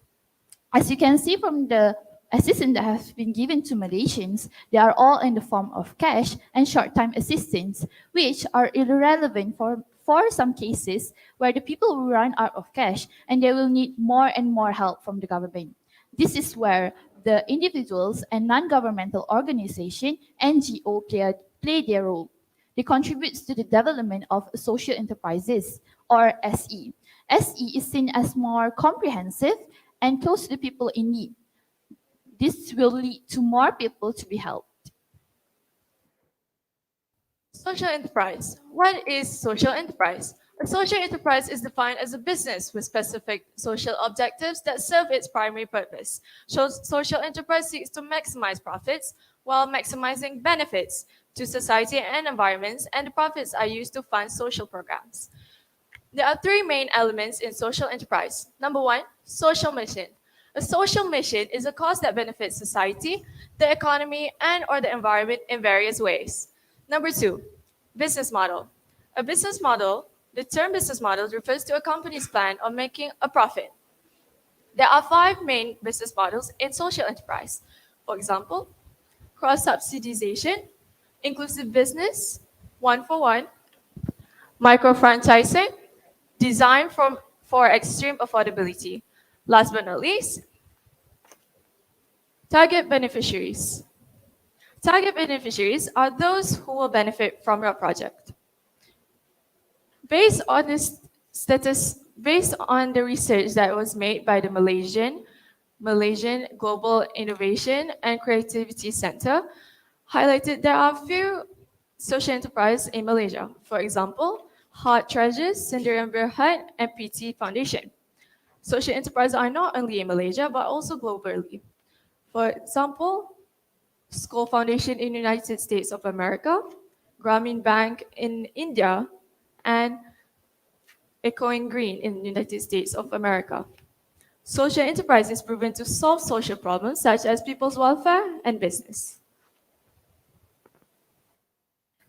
As you can see from the assistance that have been given to Malaysians, they are all in the form of cash and short-time assistance, which are irrelevant for some cases where the people will run out of cash and they will need more and more help from the government. This is where the individuals and non-governmental organization, NGO, play their role. They contribute to the development of social enterprises, or SE. SE is seen as more comprehensive and close to the people in need. This will lead to more people to be helped. Social enterprise. What is social enterprise? A social enterprise is defined as a business with specific social objectives that serve its primary purpose. Social enterprise seeks to maximize profits while maximizing benefits to society and environments, and the profits are used to fund social programs. There are 3 main elements in social enterprise. Number 1, social mission. A social mission is a cause that benefits society, the economy, and or the environment in various ways. Number 2, business model. A business model, the term business model refers to a company's plan on making a profit. There are 5 main business models in social enterprise. For example, cross-subsidization, inclusive business, one-for-one, micro-franchising, design for extreme affordability. Last but not least, Target beneficiaries. Target beneficiaries are those who will benefit from your project. Based on the research that was made by the Malaysian Global Innovation and Creativity Center, highlighted there are few social enterprises in Malaysia. For example, Heart Treasures, Sendirian Berhad, and PT Foundation. Social enterprises are not only in Malaysia but also globally. For example, Skoll Foundation in the United States of America, Grameen Bank in India, and Echoing Green in the United States of America. Social enterprise is proven to solve social problems such as people's welfare and business.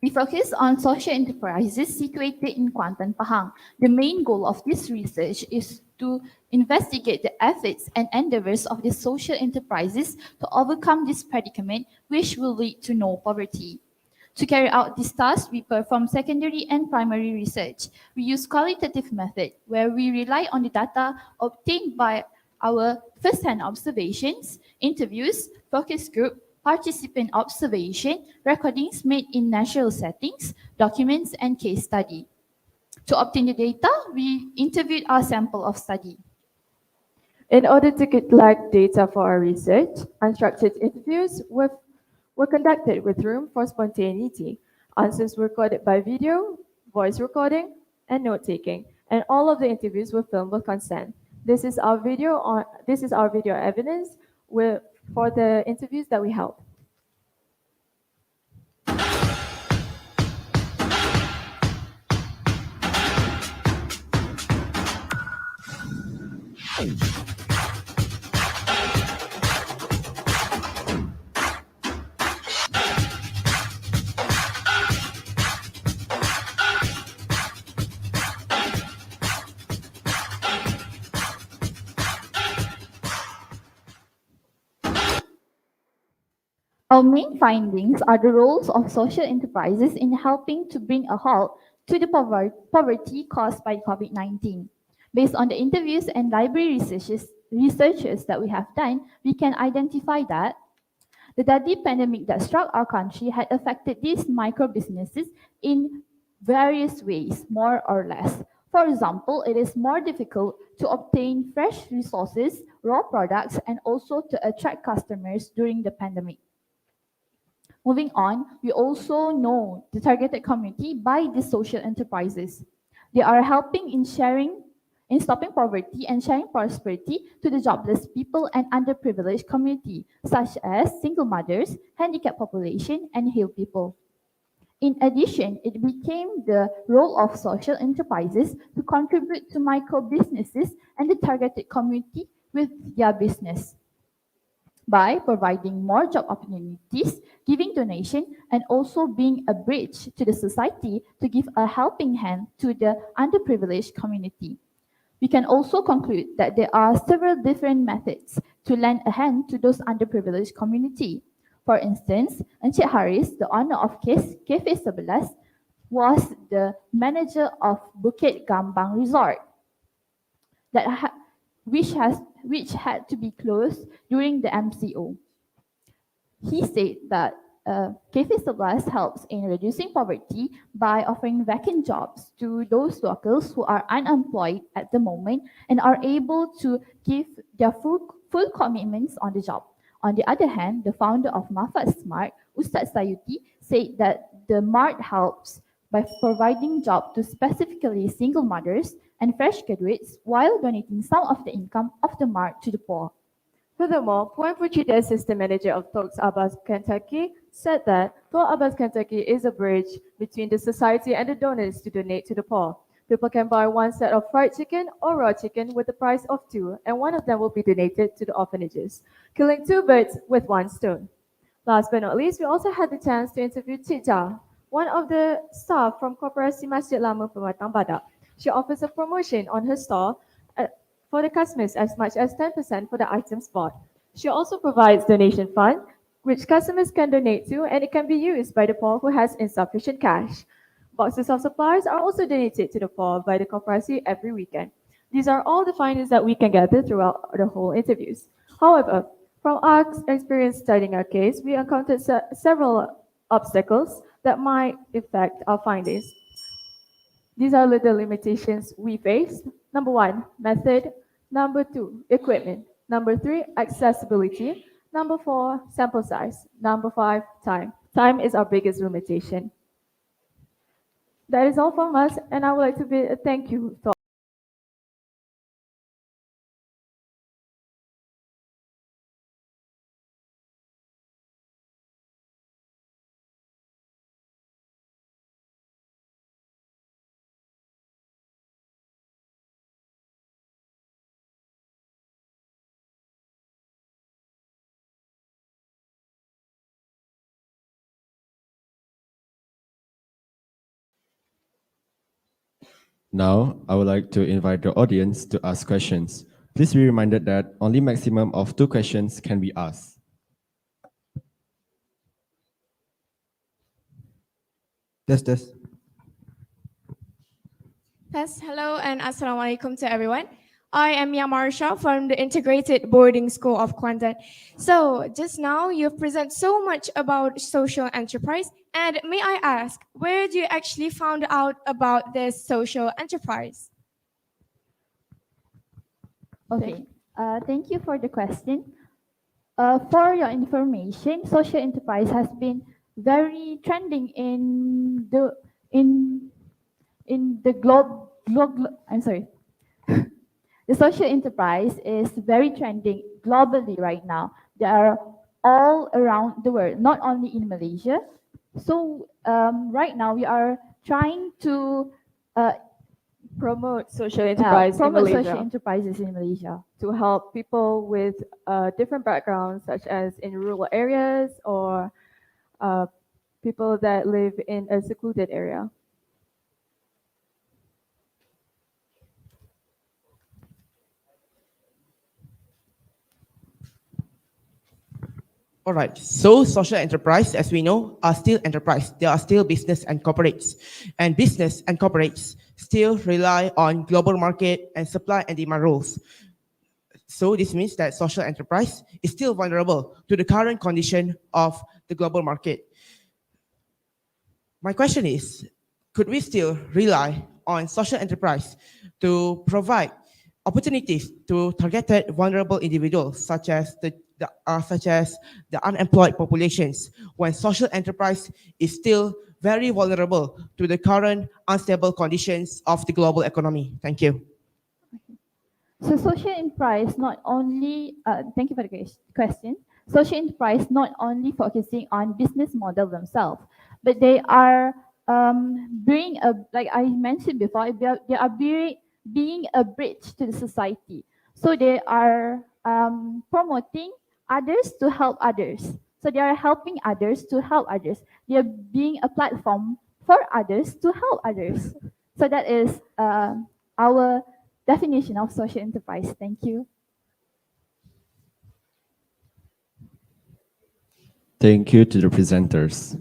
We focus on social enterprises situated in Kuantan, Pahang. The main goal of this research is to investigate the efforts and endeavors of the social enterprises to overcome this predicament, which will lead to no poverty. To carry out this task, we perform secondary and primary research. We use qualitative method where we rely on the data obtained by our first-hand observations, interviews, focus group, participant observation, recordings made in natural settings, documents, and case study. To obtain the data, we interviewed our sample of study. In order to collect data for our research, unstructured interviews were conducted with room for spontaneity. Answers were recorded by video, voice recording, and note-taking, and all of the interviews were filmed with consent. This is our video evidence for the interviews that we held. Our main findings are the roles of social enterprises in helping to bring a halt to the poverty caused by COVID-19. Based on the interviews and library researches that we have done, we can identify that the deadly pandemic that struck our country had affected these micro businesses in various ways, more or less. For example, it is more difficult to obtain fresh resources, raw products, and also to attract customers during the pandemic. Moving on, we also know the targeted community by these social enterprises. They are helping in stopping poverty and sharing prosperity to the jobless people and underprivileged community, such as single mothers, handicapped population, and ill people. In addition, it became the role of social enterprises to contribute to micro businesses and the targeted community with their business by providing more job opportunities, giving donation, and also being a bridge to the society to give a helping hand to the underprivileged community. We can also conclude that there are several different methods to lend a hand to those underprivileged community. For instance, Encik Haris, the owner of Cafe 11, was the manager of Bukit Gambang Resort, which had to be closed during the MCO. He said that Cafe 11 helps in reducing poverty by offering vacant jobs to those locals who are unemployed at the moment and are able to give their full commitments on the job. On the other hand, the founder of Mafat Smart, Ustaz Sayuti, said that the MART helps by providing jobs to specifically single mothers and fresh graduates while donating some of the income of the MART to the poor. Furthermore, Puan Putri, the assistant manager of Toks Abbas Kentucky, said that Tok Abbas Kentucky is a bridge between the society and the donors to donate to the poor. People can buy one set of fried chicken or raw chicken with the price of 2, and one of them will be donated to the orphanages, killing 2 birds with 1 stone. Last but not least, we also had the chance to interview Cik Ja, one of the staff from Koperasi Masjid Lama Pematang Badak. She offers a promotion on her store for the customers as much as 10% for the items bought. She also provides donation fund, which customers can donate to, and it can be used by the poor who has insufficient cash. Boxes of supplies are also donated to the poor by the Koperasi every weekend. These are all the findings that we can gather throughout the whole interviews. However, From our experience studying our case, we encountered several obstacles that might affect our findings. These are the limitations we faced. Number one, method. Number two, equipment. Number three, accessibility. Number four, sample size. Number five, time. Time is our biggest limitation. That is all from us, and I would like to thank you to Now, I would like to invite the audience to ask questions. Please be reminded that only maximum of 2 questions can be asked. Test. Yes, hello and assalamualaikum to everyone. I am Yamarsha from the Integrated Boarding School of Kuantan. So just now you've presented so much about social enterprise, and may I ask, where do you actually found out about this social enterprise? Okay, thank you for the question. For your information, social enterprise has been very trending in the I'm sorry. The social enterprise is very trending globally right now. They are all around the world, not only in Malaysia. So right now we are trying to promote social enterprise in promote Malaysia social enterprises in Malaysia. to help people with different backgrounds, such as in rural areas or people that live in a secluded area. All right. So social enterprise, as we know, are still enterprise. They are still business and corporates. And business and corporates still rely on global market and supply and demand rules. So this means that social enterprise is still vulnerable to the current condition of the global market. My question is, could we still rely on social enterprise to provide opportunities to targeted vulnerable individuals such as the unemployed populations when social enterprise is still very vulnerable to the current unstable conditions of the global economy? Thank you. So social enterprise not only, thank you for the question. Social enterprise not only focusing on business model themselves, but they are being like I mentioned before, they are being a bridge to the society. So they are promoting others to help others. So they are helping others to help others. They are being a platform for others to help others. So that is our definition of social enterprise. Thank you. Thank you to the presenters.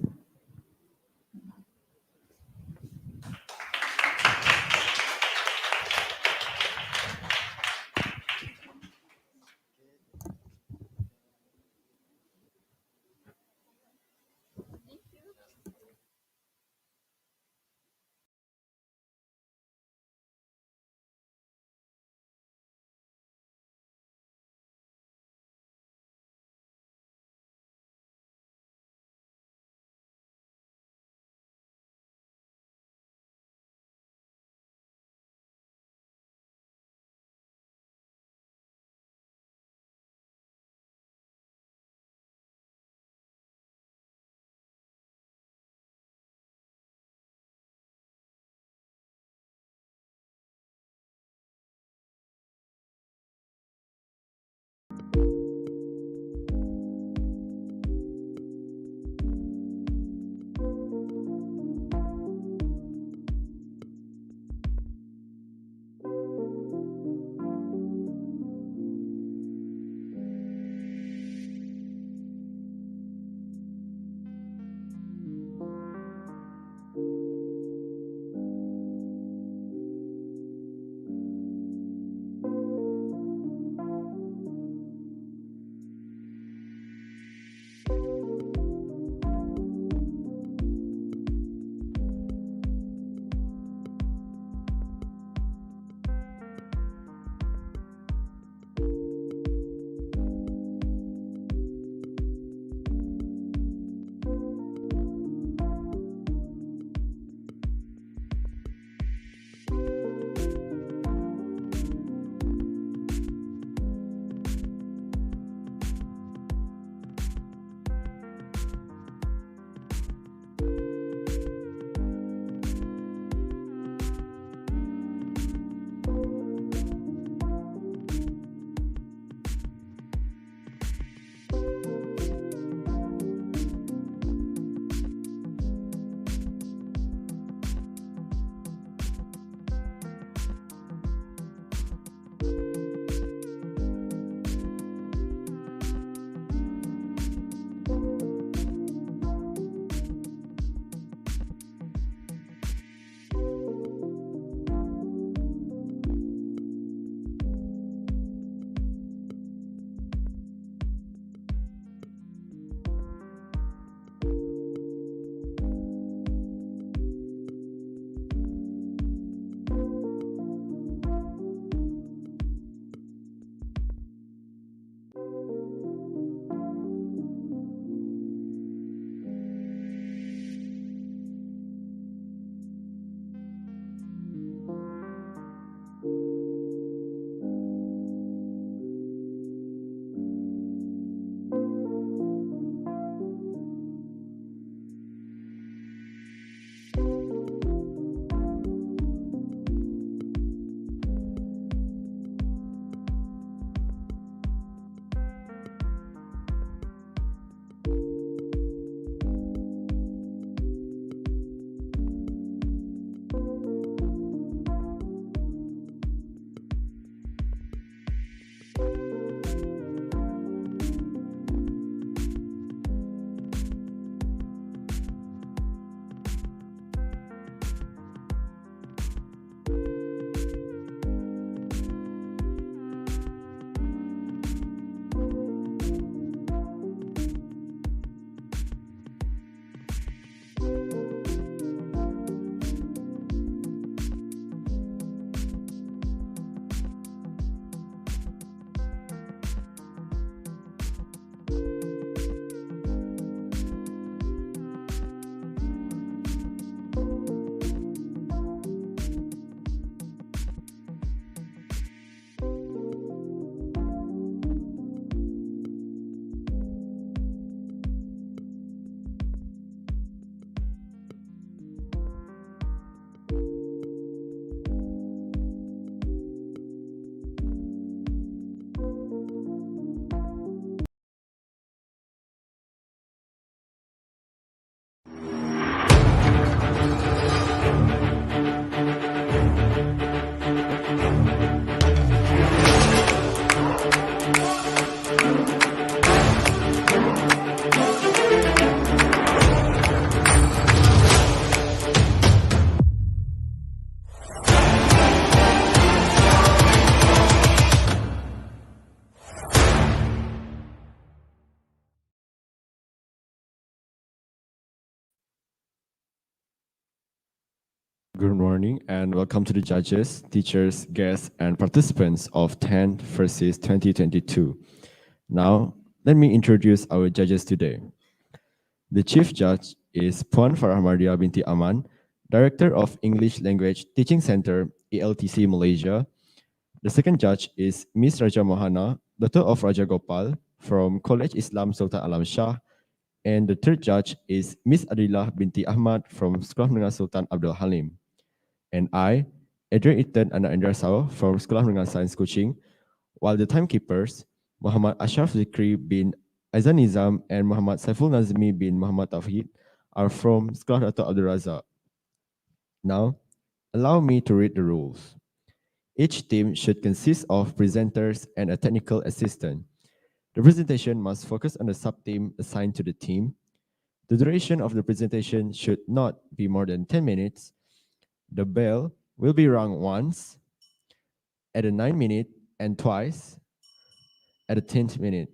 Good morning and welcome to the judges, teachers, guests, and participants of 10th FRSIS 2022. Now, let me introduce our judges today. The chief judge is Puan Farahmardia binti Aman, Director of English Language Teaching Center, ALTC Malaysia. The second judge is Miss Raja Mohana, daughter of Raja Gopal from College Islam Sultan Alam Shah. And the third judge is Miss Adillah binti Ahmad from Sekolah Menengah Sultan Abdul Halim. And I, Adrian Ethan Anak Indra Saw from Sekolah Menengah Sains Kuching, while the timekeepers, Muhammad Ashraf Zikri bin Aizan Nizam and Muhammad Saiful Nazmi bin Muhammad Tauhid are from Sekolah Dato' Abdul Razak. Now, allow me to read the rules. Each team should consist of presenters and a technical assistant. The presentation must focus on the sub-theme assigned to the team. The duration of the presentation should not be more than 10 minutes. The bell will be rung once, at a 9-minute, and twice at a 10th minute.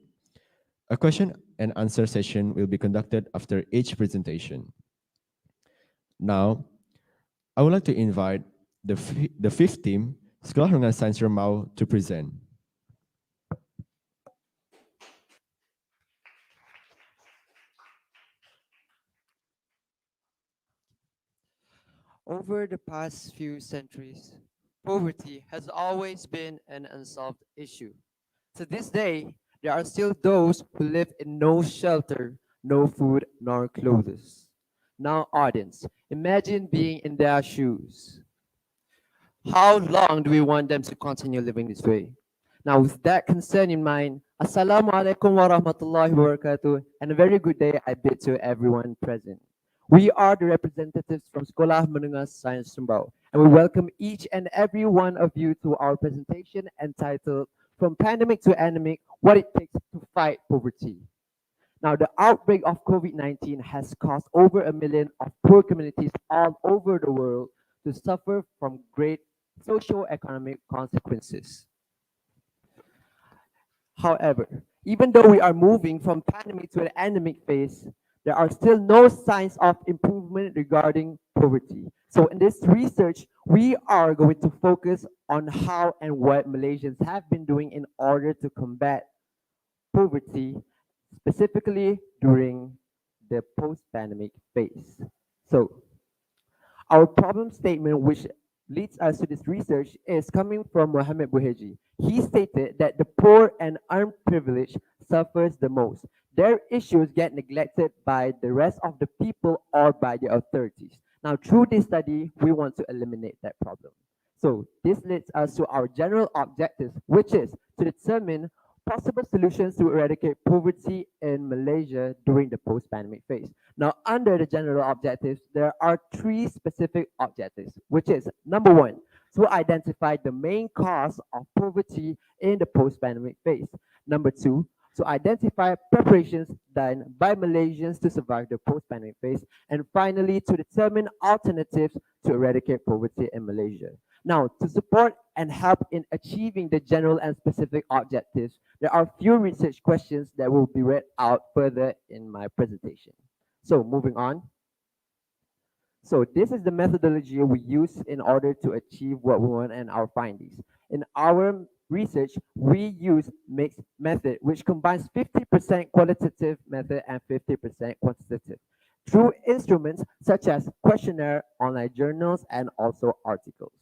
A question and answer session will be conducted after each presentation. Now, I would like to invite the fifth team, Sekolah Menengah Sains Rembau, to present. Over the past few centuries, poverty has always been an unsolved issue. To this day, there are still those who live in no shelter, no food, nor clothes. Now, audience, imagine being in their shoes. How long do we want them to continue living this way? Now, with that concern in mind, Assalamualaikum warahmatullahi wabarakatuh, and a very good day I bid to everyone present. We are the representatives from Sekolah Menengah Sains Rembau, and we welcome each and every one of you to our presentation entitled From Pandemic to Endemic, What It Takes to Fight Poverty. Now, the outbreak of COVID-19 has caused over 1 million of poor communities all over the world to suffer from great socio-economic consequences. However, even though we are moving from pandemic to an endemic phase, there are still no signs of improvement regarding poverty. So in this research, we are going to focus on how and what Malaysians have been doing in order to combat poverty, specifically during the post-pandemic phase. So our problem statement, which leads us to this research, is coming from Mohammed Buheji. He stated that the poor and unprivileged suffers the most. Their issues get neglected by the rest of the people or by the authorities. Now, through this study, we want to eliminate that problem. So this leads us to our general objectives, which is to determine possible solutions to eradicate poverty in Malaysia during the post-pandemic phase. Now, under the general objectives, there are 3 specific objectives, which is number 1, to identify the main cause of poverty in the post-pandemic phase. Number 2, to identify preparations done by Malaysians to survive the post-pandemic phase. And finally, to determine alternatives to eradicate poverty in Malaysia. Now, to support and help in achieving the general and specific objectives, there are few research questions that will be read out further in my presentation. So moving on. So this is the methodology we use in order to achieve what we want and our findings. In our research, we use mixed method, which combines 50% qualitative method and 50% quantitative through instruments such as questionnaire, online journals, and also articles.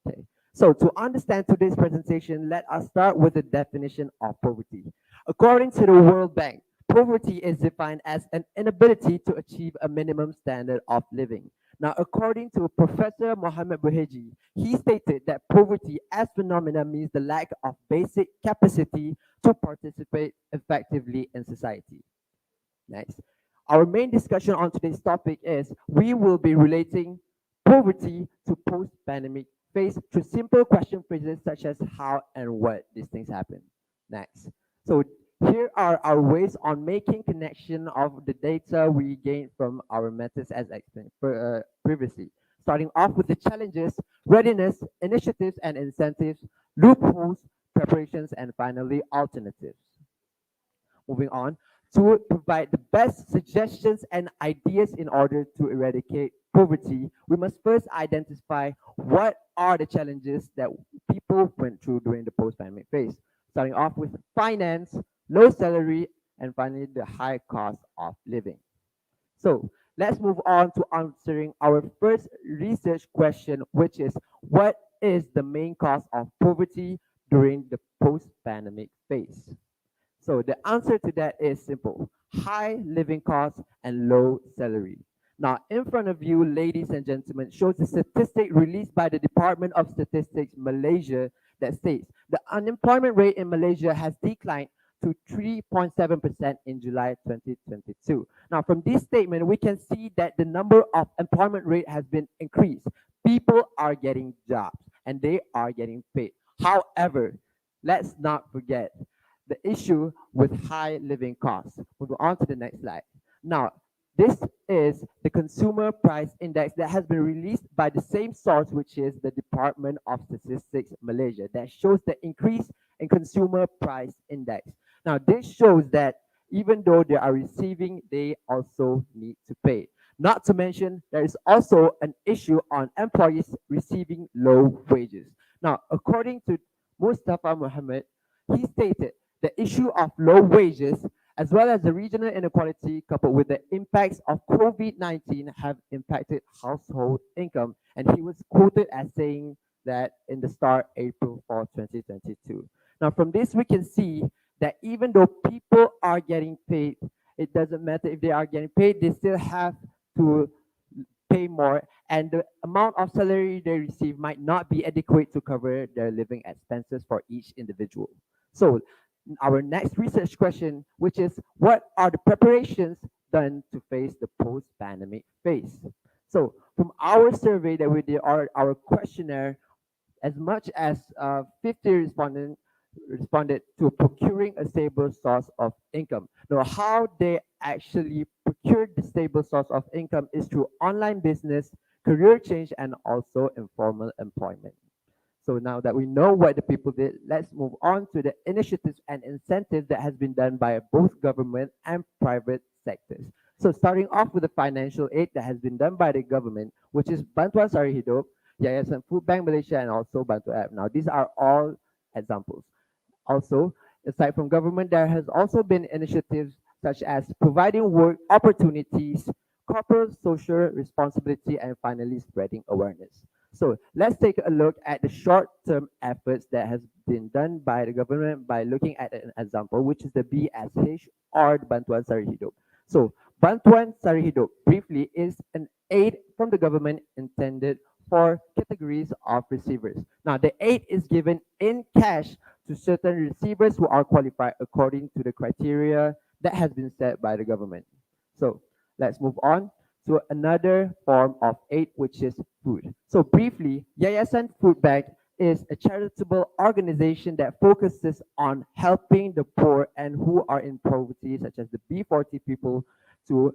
Okay. So to understand today's presentation, let us start with the definition of poverty. According to the World Bank, poverty is defined as an inability to achieve a minimum standard of living. Now, according to Professor Mohammed Buheji, he stated that poverty as phenomena means the lack of basic capacity to participate effectively in society. Nice. Our main discussion on today's topic is we will be relating poverty to post-pandemic phase through simple question phrases such as how and what these things happen. Next. So here are our ways on making connection of the data we gained from our methods as explained previously. Starting off with the challenges, readiness, initiatives and incentives, loopholes, preparations, and finally alternatives. Moving on. to provide the best suggestions and ideas in order to eradicate poverty, we must first identify what are the challenges that people went through during the post-pandemic phase, starting off with finance, low salary, and finally the high cost of living. So let's move on to answering our first research question, which is what is the main cause of poverty during the post-pandemic phase? So the answer to that is simple: high living costs and low salary. Now, in front of you, ladies and gentlemen, shows the statistic released by the Department of Statistics Malaysia that states the unemployment rate in Malaysia has declined to 3.7% in July 2022. Now, from this statement, we can see that the number of employment rate has been increased. People are getting jobs and they are getting paid. However, let's not forget the issue with high living costs. We'll go on to the next slide. Now, this is the consumer price index that has been released by the same source, which is the Department of Statistics Malaysia, that shows the increase in consumer price index. Now, this shows that even though they are receiving, they also need to pay. Not to mention, there is also an issue on employees receiving low wages. Now, according to Mustafa Muhammad, he stated the issue of low wages as well as the regional inequality coupled with the impacts of COVID-19 have impacted household income. And he was quoted as saying that in the start April 4, 2022. Now, from this, we can see that even though people are getting paid, it doesn't matter if they are getting paid, they still have to pay more, and the amount of salary they receive might not be adequate to cover their living expenses for each individual. So our next research question, which is what are the preparations done to face the post-pandemic phase? So from our survey that we did, our questionnaire, as much as 50 respondents responded to procuring a stable source of income. Now, how they actually procured the stable source of income is through online business, career change, and also informal employment. So now that we know what the people did, let's move on to the initiatives and incentives that has been done by both government and private sectors. So starting off with the financial aid that has been done by the government, which is Bantuan Sari Hidup, Yayasan Food Bank Malaysia, and also Bantu App. Now, these are all examples. Also, aside from government, there has also been initiatives such as providing work opportunities, corporate social responsibility, and finally spreading awareness. So let's take a look at the short-term efforts that has been done by the government by looking at an example, which is the BSH or the Bantuan Sari Hidup. So Bantuan Sari Hidup briefly is an aid from the government intended for categories of receivers. Now, the aid is given in cash to certain receivers who are qualified according to the criteria that has been set by the government. So let's move on to another form of aid, which is food. So briefly, Yayasan Food Bank is a charitable organization that focuses on helping the poor and who are in poverty, such as the B40 people, to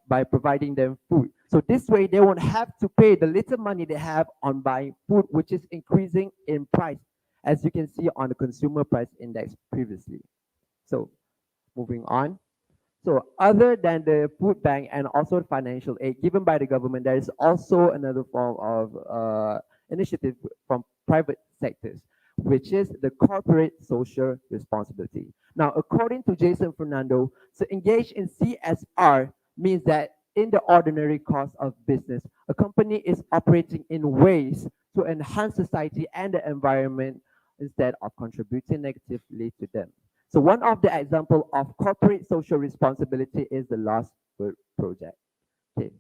by providing them food. So this way, they won't have to pay the little money they have on buying food, which is increasing in price, as you can see on the consumer price index previously. So moving on. So other than the food bank and also financial aid given by the government, there is also another form of initiative from private sectors, which is the corporate social responsibility. Now, according to Jason Fernando, to engage in CSR means that in the ordinary course of business, a company is operating in ways to enhance society and the environment instead of contributing negatively to them. So one of the example of corporate social responsibility is the Last Word Project. Okay,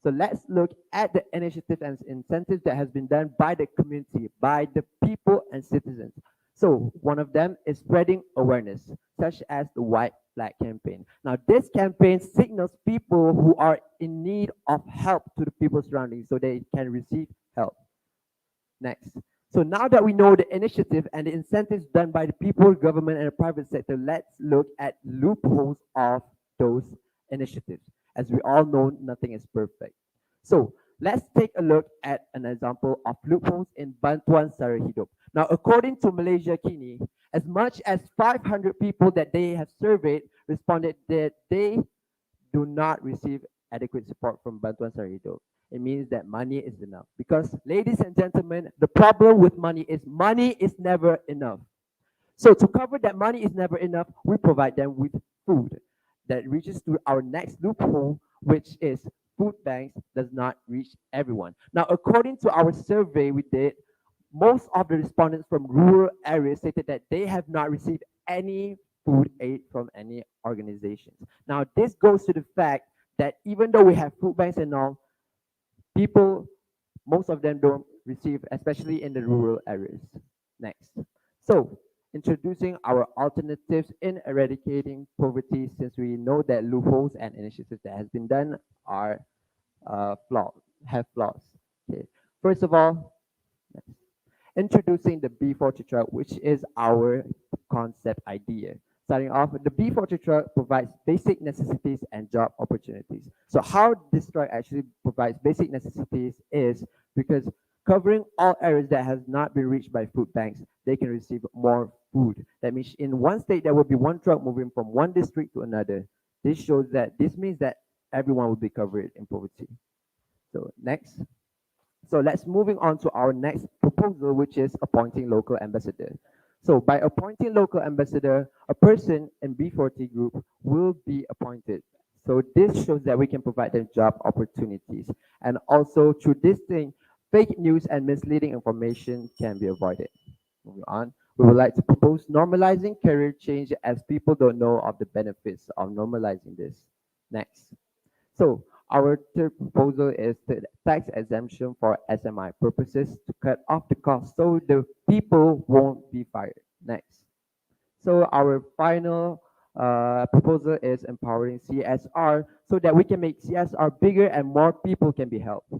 so let's look at the initiative and incentives that has been done by the community, by the people and citizens. So one of them is spreading awareness, such as the White Flag campaign. Now this campaign signals people who are in need of help to the people surrounding so they can receive help. Next. So now that we know the initiative and the incentives done by the people, government, and the private sector, let's look at loopholes of those initiatives. As we all know, nothing is perfect. So let's take a look at an example of loopholes in Bantuan Sara Hidup. Now, according to Malaysia Kini, As much as 500 people that they have surveyed responded that they do not receive adequate support from Bantuan Sara Hidup. It means that money is enough. Because, ladies and gentlemen, the problem with money is never enough. So to cover that money is never enough, we provide them with food. That reaches to our next loophole, which is food banks does not reach everyone. Now, according to our survey we did, most of the respondents from rural areas stated that they have not received any food aid from any organizations. Now, this goes to the fact that even though we have food banks and all, people, most of them don't receive, especially in the rural areas. Next. So, introducing our alternatives in eradicating poverty, since we know that loopholes and initiatives that has been done are have flaws. Okay. First of all, introducing the B40 truck, which is our concept idea. Starting off, the B40 truck provides basic necessities and job opportunities. So how this truck actually provides basic necessities is because covering all areas that has not been reached by food banks, they can receive more food. That means in one state, there will be one truck moving from one district to another. This means that everyone will be covered in poverty. So next. So let's moving on to our next proposal, which is appointing local ambassador. So by appointing local ambassador, a person in B40 group will be appointed. So this shows that we can provide them job opportunities. And also through this thing, fake news and misleading information can be avoided. Moving on, we would like to propose normalizing career change as people don't know of the benefits of normalizing this. Next. So our third proposal is the tax exemption for SMI purposes to cut off the cost so the people won't be fired. Next. So our final proposal is empowering CSR so that we can make CSR bigger and more people can be helped.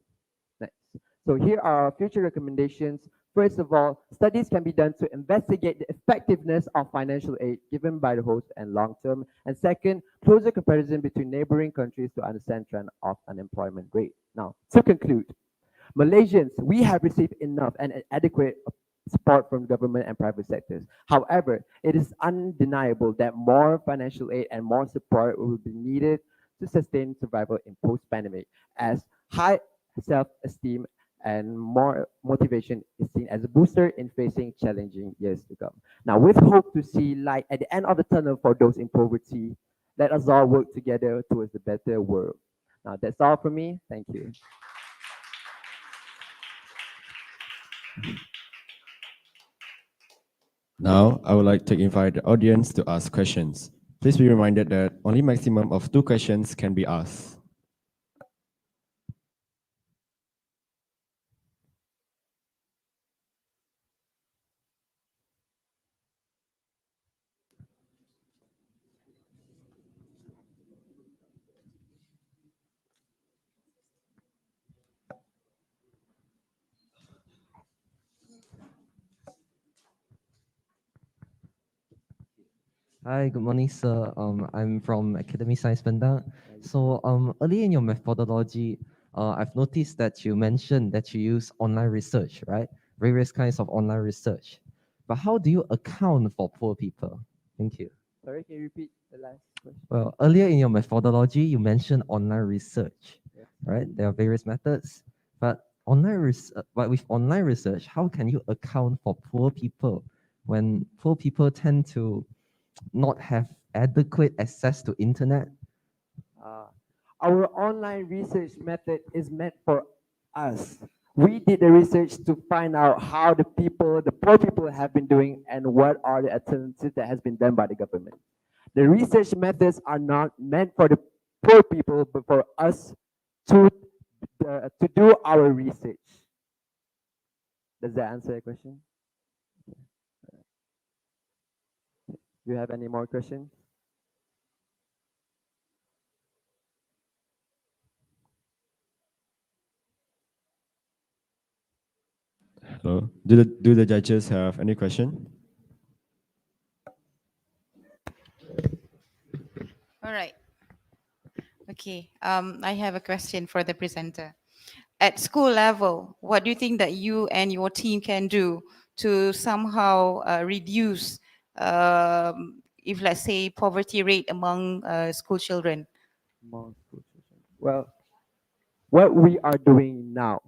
Next. So here are our future recommendations. First of all, studies can be done to investigate the effectiveness of financial aid given by the host and long term. And second, closer comparison between neighboring countries to understand trend of unemployment rate. Now, to conclude, Malaysians, we have received enough and adequate support from government and private sectors. However, it is undeniable that more financial aid and more support will be needed to sustain survival in post-pandemic, as high self-esteem and more motivation is seen as a booster in facing challenging years to come. Now, with hope to see light at the end of the tunnel for those in poverty, let us all work together towards a better world. Now, that's all from me. Thank you. Now, I would like to invite the audience to ask questions. Please be reminded that only maximum of 2 questions can be asked. Hi, good morning, sir. I'm from Academy Science Pendang. So early in your methodology, I've noticed that you mentioned that you use online research, right? Various kinds of online research. But how do you account for poor people? Thank you. Sorry, can you repeat the last question? Well, earlier in your methodology, you mentioned online research, Yes. right? There are various methods, but but with online research, how can you account for poor people when poor people tend to not have adequate access to internet? Our online research method is meant for us. We did the research to find out how the poor people have been doing and what are the alternatives that has been done by the government. The research methods are not meant for the poor people, but for us to do our research. Does that answer your question? Do you have any more questions? Hello. Do the judges have any question? All right. Okay. I have a question for the presenter. At school level, what do you think that you and your team can do to somehow reduce if let's say poverty rate among school children? Among school children. Well, what we are doing now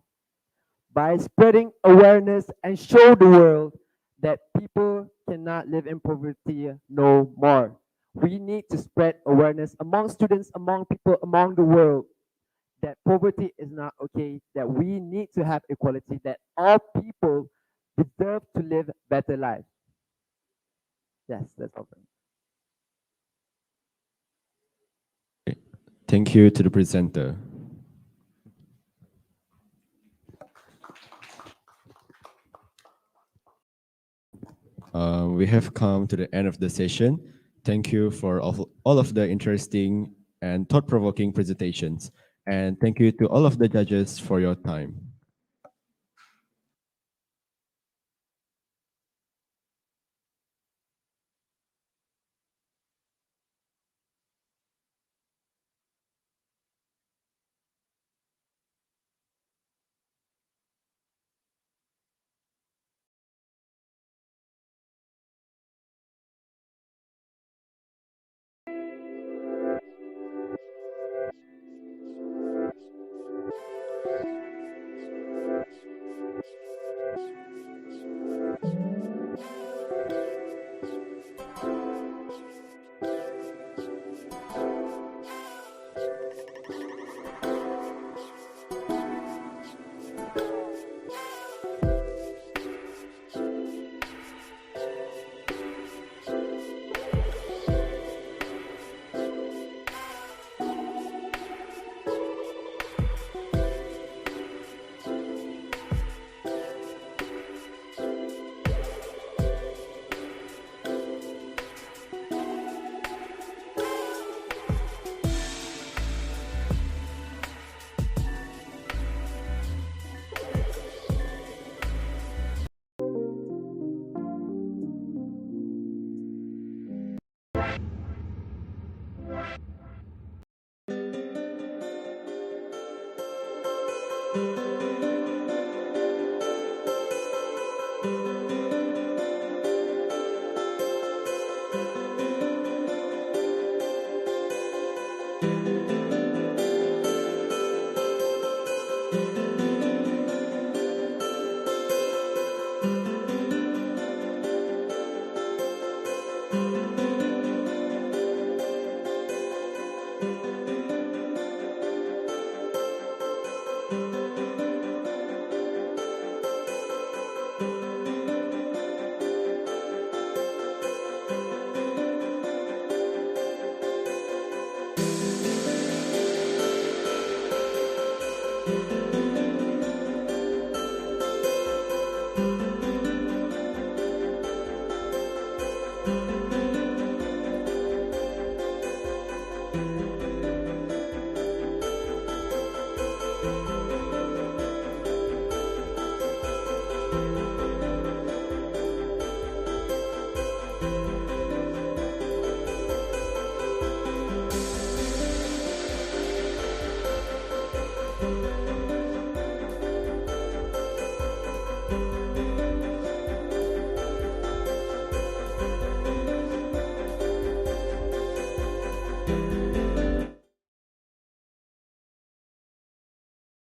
by spreading awareness and show the world that people cannot live in poverty no more. We need to spread awareness among students, among people, among the world that poverty is not okay, that we need to have equality, that all people deserve to live better lives. Yes, that's all. Thank you to the presenter. We have come to the end of the session. Thank you for all of the interesting and thought-provoking presentations. And thank you to all of the judges for your time.